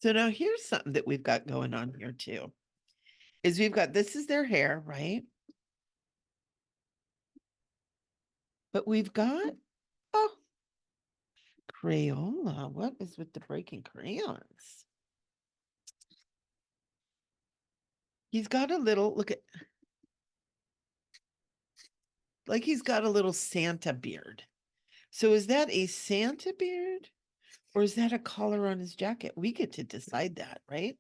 So now here's something that we've got going on here too. Is we've got, this is their hair, right? But we've got, oh, Crayola. What is with the breaking crayons? He's got a little, look at, like he's got a little Santa beard. So is that a Santa beard or is that a collar on his jacket? We get to decide that, right?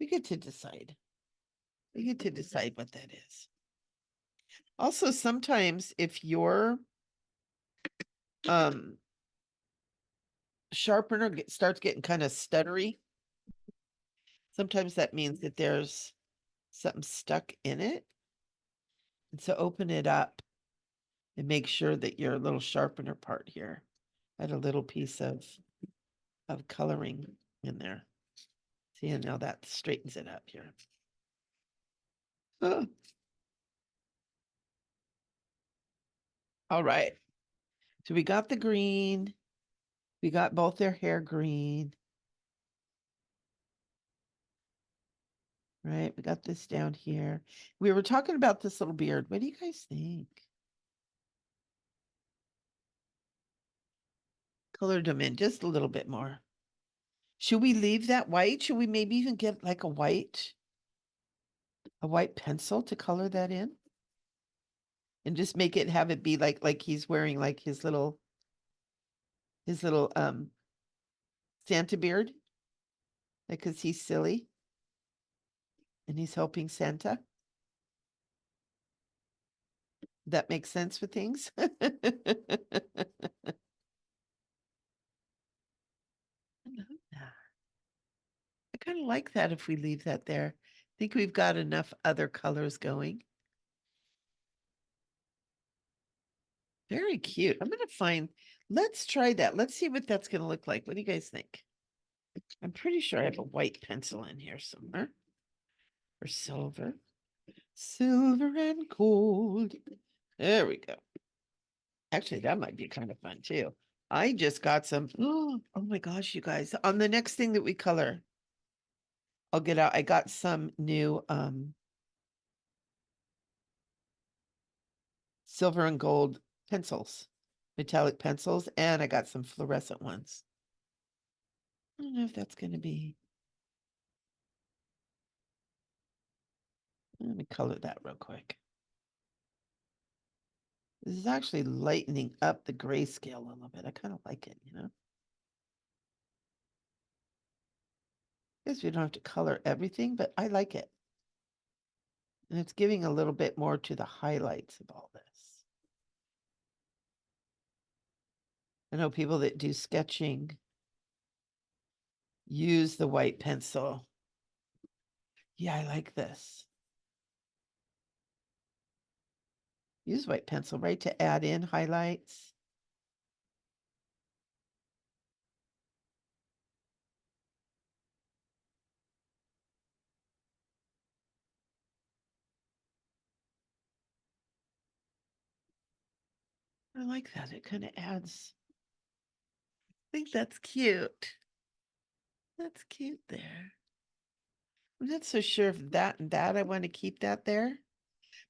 We get to decide. We get to decide what that is. Also, sometimes if your um sharpener starts getting kind of stuttery, sometimes that means that there's something stuck in it. And so open it up and make sure that your little sharpener part here had a little piece of coloring in there. See, and now that straightens it up here. Oh. All right. So we got the green. We got both their hair green. Right. We got this down here. We were talking about this little beard. What do you guys think? Colored them in just a little bit more. Should we leave that white? Should we maybe even get like a white pencil to color that in? And just make it, have it be like he's wearing like his little Santa beard. Like, cause he's silly and he's helping Santa. That makes sense for things. I kind of like that if we leave that there. I think we've got enough other colors going. Very cute. I'm going to find, let's try that. Let's see what that's going to look like. What do you guys think? I'm pretty sure I have a white pencil in here somewhere. Or silver. Silver and gold. There we go. Actually, that might be kind of fun too. I just got some, oh my gosh, you guys. On the next thing that we color, I'll get out. I got some new silver and gold pencils, metallic pencils, and I got some fluorescent ones. I don't know if that's going to be. Let me color that real quick. This is actually lightening up the grayscale a little bit. I kind of like it, you know. Guess we don't have to color everything, but I like it. And it's giving a little bit more to the highlights of all this. I know people that do sketching use the white pencil. Yeah, I like this. Use white pencil, right, to add in highlights. I like that. It kind of adds. I think that's cute. That's cute there. I'm not so sure if that and that I want to keep that there.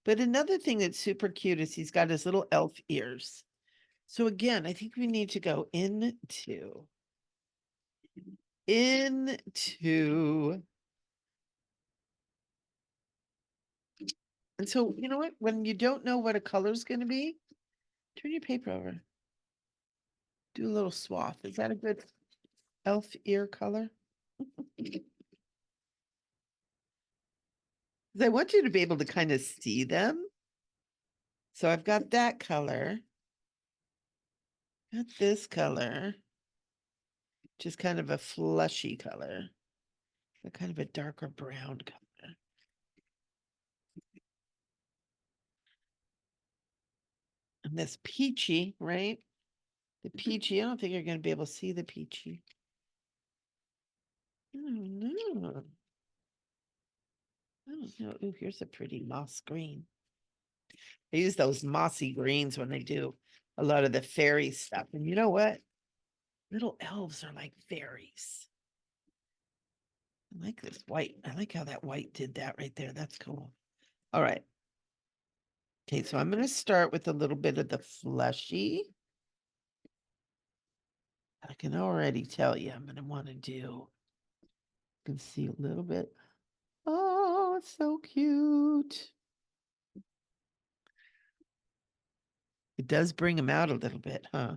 But another thing that's super cute is he's got his little elf ears. So again, I think we need to go into and so you know what? When you don't know what a color is going to be, turn your paper over. Do a little swath. Is that a good elf ear color? 'Cause I want you to be able to kind of see them. So I've got that color. Got this color, which is kind of a fleshy color, a kind of a darker brown color. And this peachy, right? The peachy, I don't think you're going to be able to see the peachy. I don't know. I don't know. Ooh, here's a pretty moss green. I use those mossy greens when they do a lot of the fairy stuff. And you know what? Little elves are like fairies. I like this white. I like how that white did that right there. That's cool. All right. Okay, so I'm going to start with a little bit of the fleshy. I can already tell you I'm going to want to do, you can see a little bit. Oh, it's so cute. It does bring them out a little bit, huh?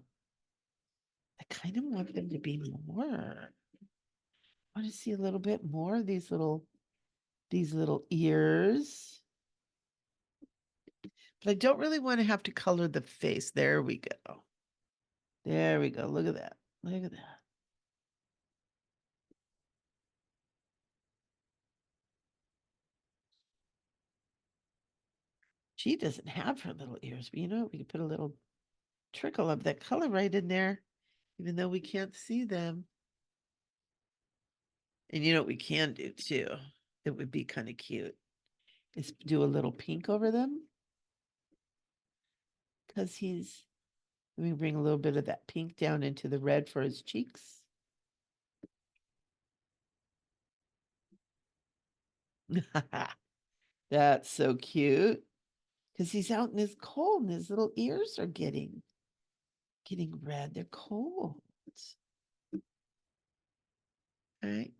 I kind of want them to be more. I want to see a little bit more of these little ears. But I don't really want to have to color the face. There we go. There we go. Look at that. Look at that. She doesn't have her little ears, but you know, we could put a little trickle of that color right in there, even though we can't see them. And you know what we can do too? It would be kind of cute. Is do a little pink over them. Because let me bring a little bit of that pink down into the red for his cheeks. That's so cute. Because he's out in his cold and his little ears are getting red. They're cold. All right.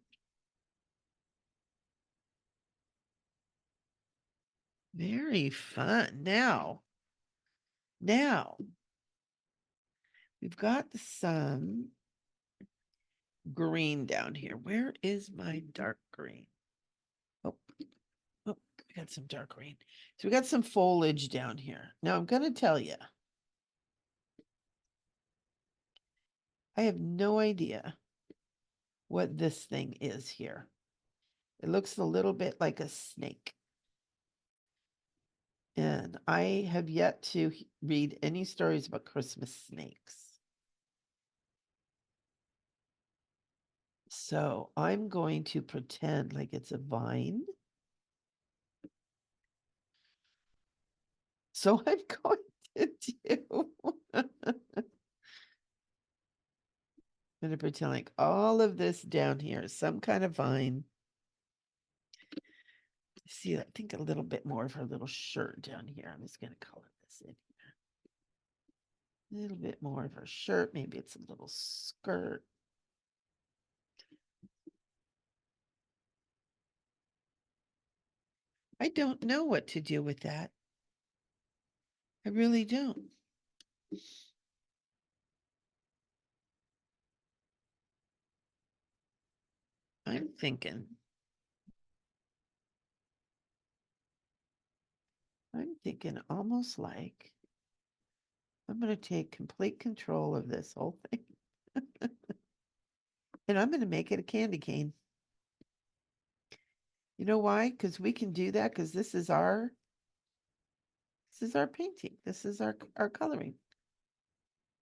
Very fun. Now, we've got some green down here. Where is my dark green? Oh, oh, we got some dark green. So we got some foliage down here. Now I'm going to tell you, I have no idea what this thing is here. It looks a little bit like a snake. And I have yet to read any stories about Christmas snakes. So I'm going to pretend like it's a vine. So I'm going to do, I'm going to pretend like all of this down here is some kind of vine. See, I think a little bit more of her little shirt down here. I'm just going to color this in. A little bit more of her shirt. Maybe it's a little skirt. I don't know what to do with that. I really don't. I'm thinking almost like I'm going to take complete control of this whole thing. And I'm going to make it a candy cane. You know why? Because we can do that because this is our painting. This is our coloring.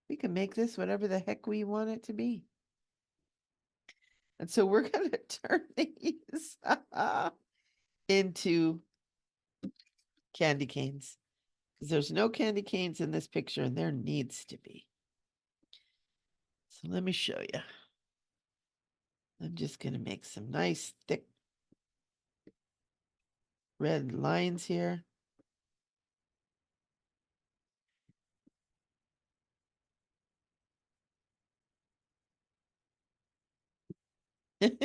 We can make this whatever the heck we want it to be. And so we're going to turn these into candy canes. Because there's no candy canes in this picture, and there needs to be. So let me show you. I'm just going to make some nice, thick red lines here. And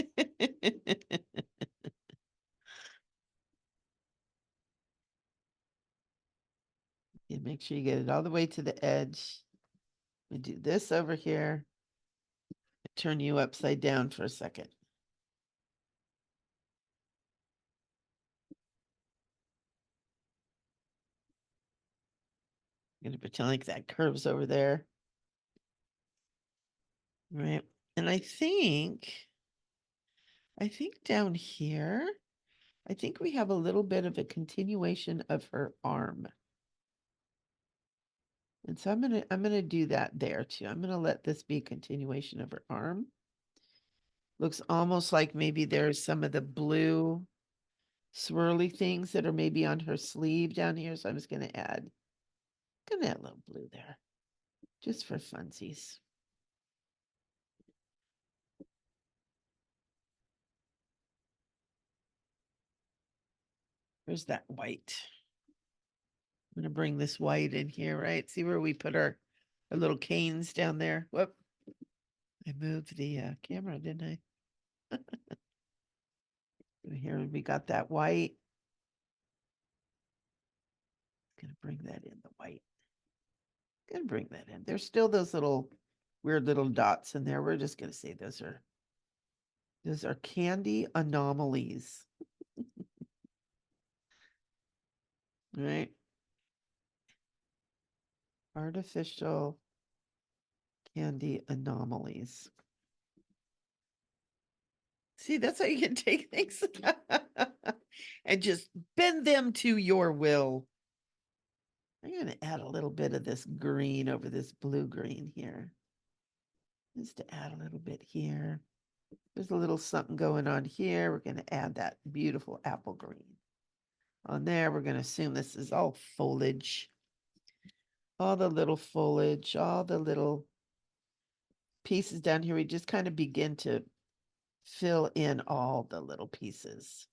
make sure you get it all the way to the edge. We do this over here. Turn you upside down for a second. I'm going to pretend like that curves over there. Right. And I think down here, I think we have a little bit of a continuation of her arm. And so I'm gonna do that there too. I'm gonna let this be a continuation of her arm. Looks almost like maybe there's some of the blue swirly things that are maybe on her sleeve down here. So I'm just gonna add a little blue there, just for funsies. Where's that white? I'm going to bring this white in here, right? See where we put our little canes down there? Whoop. I moved the camera, didn't I? Here we got that white. Gonna bring that in, the white. Gonna bring that in. There's still those little weird little dots in there. We're just gonna say those are candy anomalies. Right? Artificial candy anomalies. See, that's how you can take things and just bend them to your will. I'm going to add a little bit of this green over this blue green here. Just to add a little bit here. There's a little something going on here. We're going to add that beautiful apple green. On there, we're going to assume this is all foliage. All the little foliage, all the little pieces down here. We just kind of begin to fill in all the little pieces.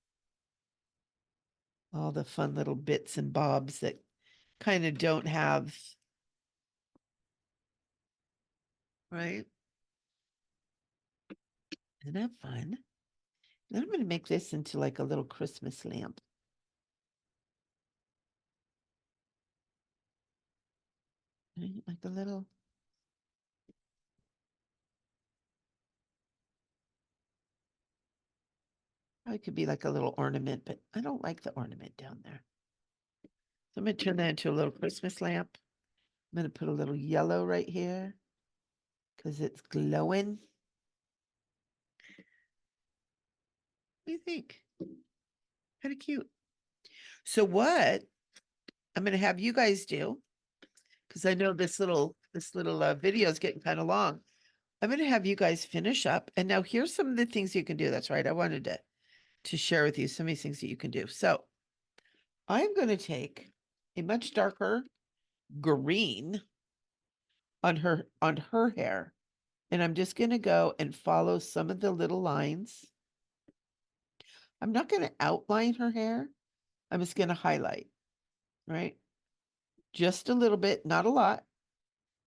All the fun little bits and bobs that kind of don't have, right? Isn't that fun? Then I'm going to make this into like a little Christmas lamp. Right? Like a little. Probably could be like a little ornament, but I don't like the ornament down there. So I'm going to turn that into a little Christmas lamp. I'm going to put a little yellow right here because it's glowing. What do you think? Kind of cute. So what I'm going to have you guys do, because I know this little video is getting kind of long. I'm going to have you guys finish up. And now here's some of the things you can do. That's right. I wanted to share with you some of these things that you can do. So I'm going to take a much darker green on her hair. And I'm just going to go and follow some of the little lines. I'm not going to outline her hair. I'm just going to highlight, right? Just a little bit, not a lot.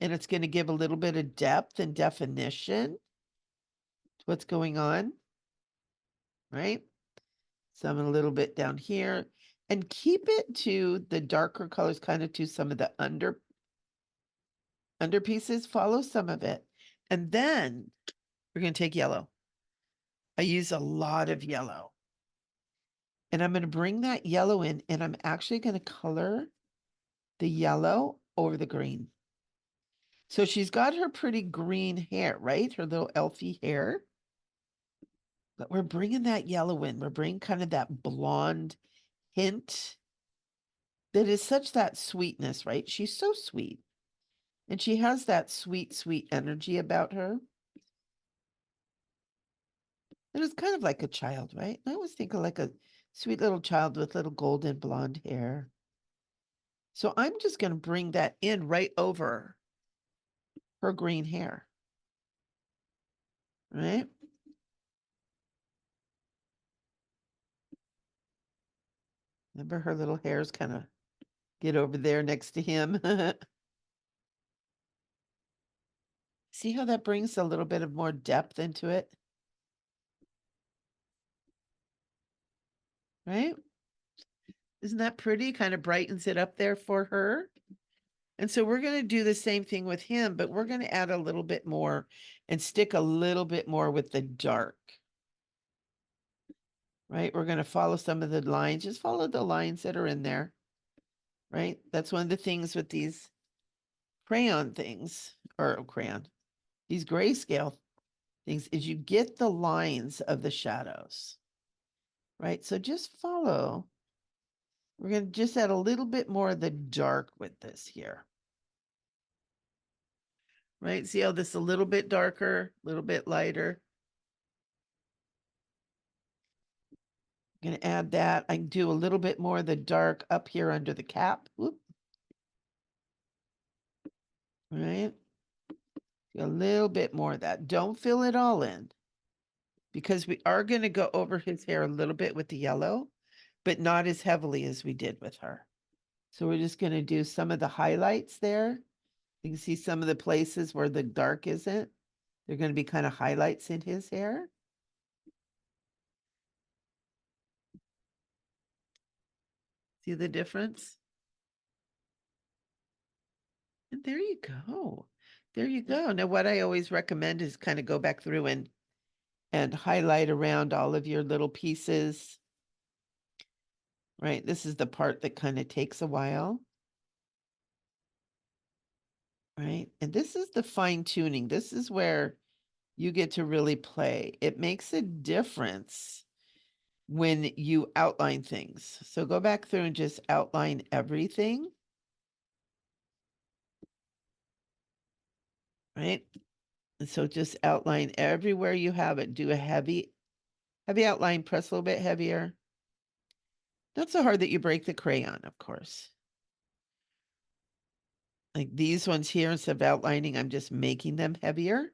And it's going to give a little bit of depth and definition to what's going on, right? Some a little bit down here. And keep it to the darker colors, kind of to some of the under pieces. Follow some of it. And then we're going to take yellow. I use a lot of yellow. And I'm going to bring that yellow in, and I'm actually going to color the yellow over the green. So she's got her pretty green hair, right? Her little elfy hair. But we're bringing that yellow in. We're bringing kind of that blonde hint that is such that sweetness, right? She's so sweet. And she has that sweet, sweet energy about her. It is kind of like a child, right? I always think of like a sweet little child with little golden blonde hair. So I'm just going to bring that in right over her green hair, right? Remember her little hairs kind of get over there next to him. See how that brings a little bit of more depth into it? Right? Isn't that pretty? Kind of brightens it up there for her. And so we're going to do the same thing with him, but we're going to add a little bit more and stick a little bit more with the dark. Right? We're going to follow some of the lines. Just follow the lines that are in there. Right? That's one of the things with these crayon things, or crayon, these grayscale things, is you get the lines of the shadows. Right? So just follow. We're going to just add a little bit more of the dark with this here. Right? See how this is a little bit darker, a little bit lighter. I'm going to add that. I can do a little bit more of the dark up here under the cap. Whoop. Right? A little bit more of that. Don't fill it all in, because we are going to go over his hair a little bit with the yellow, but not as heavily as we did with her. So we're just going to do some of the highlights there. You can see some of the places where the dark isn't. They're going to be kind of highlights in his hair. See the difference? And there you go. There you go. Now, what I always recommend is kind of go back through and highlight around all of your little pieces. Right? This is the part that kind of takes a while. Right? And this is the fine tuning. This is where you get to really play. It makes a difference when you outline things. So go back through and just outline everything. Right? And so just outline everywhere you have it. Do a heavy outline, press a little bit heavier. Not so hard that you break the crayon, of course. Like these ones here, instead of outlining, I'm just making them heavier.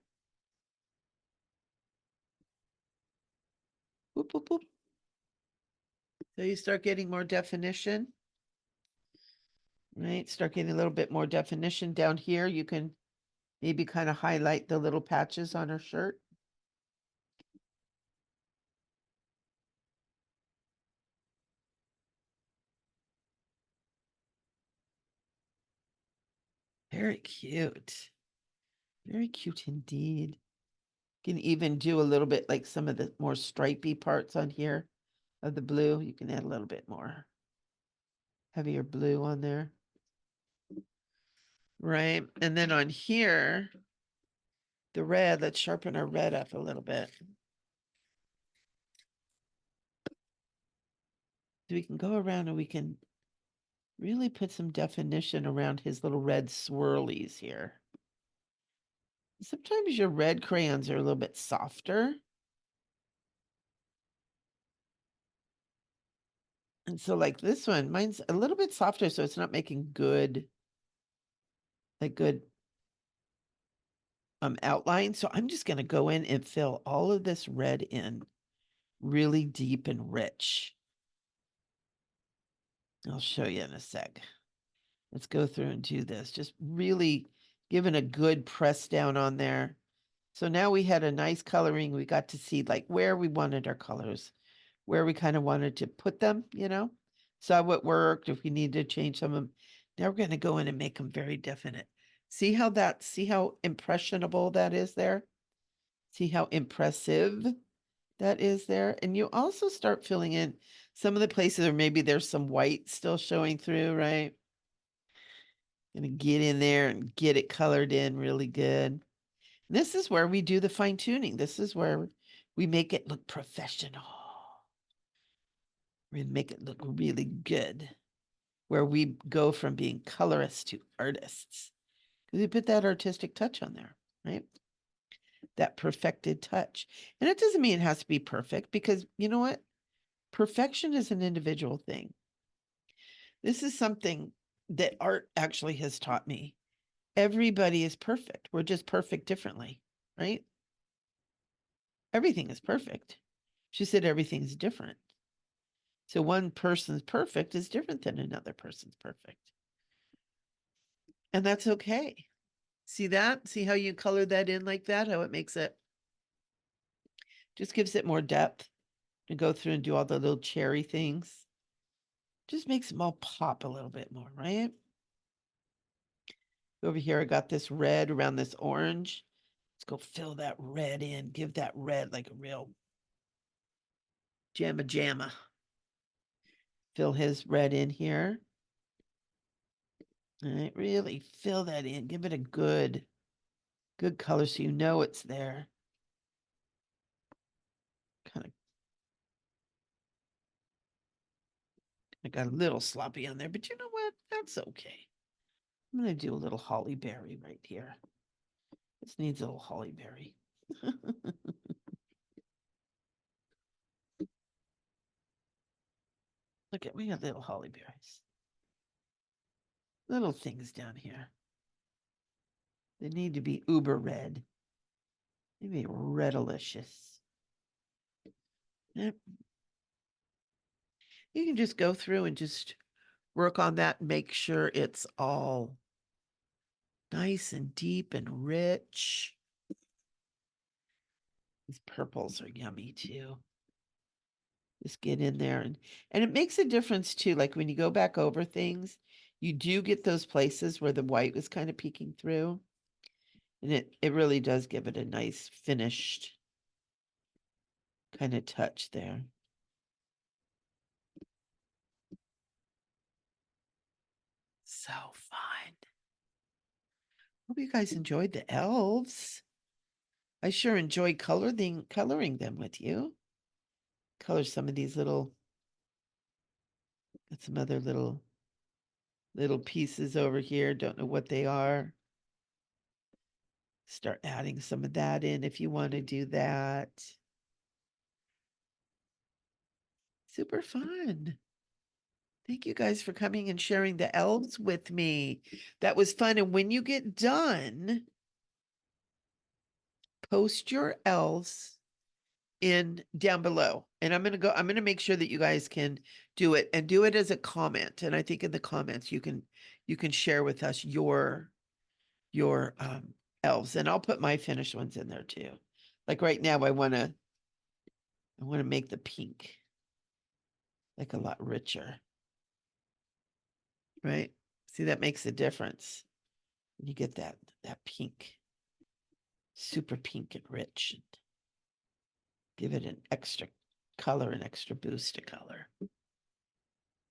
Whoop, whoop, whoop. So you start getting more definition. Right? Start getting a little bit more definition down here. You can maybe kind of highlight the little patches on her shirt. Very cute. Very cute indeed. You can even do a little bit like some of the more stripy parts on here of the blue. You can add a little bit more heavier blue on there. Right. And then on here, the red, let's sharpen our red up a little bit. So we can go around and we can really put some definition around his little red swirlies here. Sometimes your red crayons are a little bit softer. And so like this one, mine's a little bit softer, so it's not making good outline. So I'm just gonna go in and fill all of this red in really deep and rich. I'll show you in a sec. Let's go through and do this. Just really giving a good press down on there. So now we had a nice coloring. We got to see like where we wanted our colors, where we kind of wanted to put them, saw what worked, if we need to change some of them. Now we're going to go in and make them very definite. See how impressionable that is there? See how impressive that is there? And you also start filling in some of the places where maybe there's some white still showing through, right? Gonna get in there and get it colored in really good. This is where we do the fine tuning. This is where we make it look professional. We're gonna make it look really good. Where we go from being colorists to artists. Because we put that artistic touch on there, right? That perfected touch. And it doesn't mean it has to be perfect because you know what? Perfection is an individual thing. This is something that art actually has taught me. Everybody is perfect. We're just perfect differently, right? Everything is perfect. She said everything's different. So one person's perfect is different than another person's perfect. And that's okay. See that? See how you color that in like that? How it makes it, just gives it more depth to go through and do all the little cherry things. Just makes them all pop a little bit more, right? Over here, I got this red around this orange. Let's go fill that red in. Give that red like a real jamma. Fill his red in here. All right, really fill that in. Give it a good color so you know it's there. Kind of, I got a little sloppy on there, but you know what? That's okay. I'm going to do a little holly berry right here. This needs a little holly berry. Look at, we got little holly berries. Little things down here. They need to be uber red. Maybe redalicious. Yep. You can just go through and just work on that, make sure it's all nice and deep and rich. These purples are yummy too. Just get in there and it makes a difference too. Like when you go back over things, you do get those places where the white was kind of peeking through. And it really does give it a nice finished kind of touch there. So fun. Hope you guys enjoyed the elves. I sure enjoy coloring them with you. Color some of these got some other little pieces over here. Don't know what they are. Start adding some of that in if you want to do that. Super fun. Thank you guys for coming and sharing the elves with me. That was fun. And when you get done, post your elves in down below. And I'm going to make sure that you guys can do it and do it as a comment. And I think in the comments you can share with us your elves, and I'll put my finished ones in there too. Like right now I want to make the pink like a lot richer. Right? See, that makes a difference. You get that pink, super pink and rich, and give it an extra color, an extra boost of color.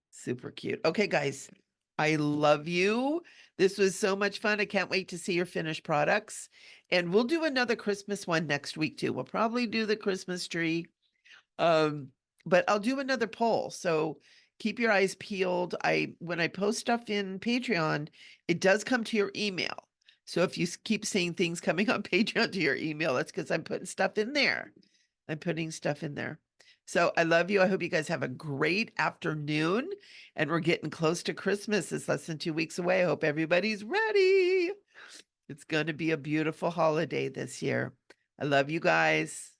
Super cute. Okay, guys, I love you. This was so much fun. I can't wait to see your finished products. And we'll do another Christmas one next week too. We'll probably do the Christmas tree. But I'll do another poll. So keep your eyes peeled. When I post stuff in Patreon, it does come to your email. So if you keep seeing things coming on Patreon to your email, that's because I'm putting stuff in there. I'm putting stuff in there. So I love you. I hope you guys have a great afternoon. And we're getting close to Christmas. It's less than 2 weeks away. I hope everybody's ready. It's going to be a beautiful holiday this year. I love you guys.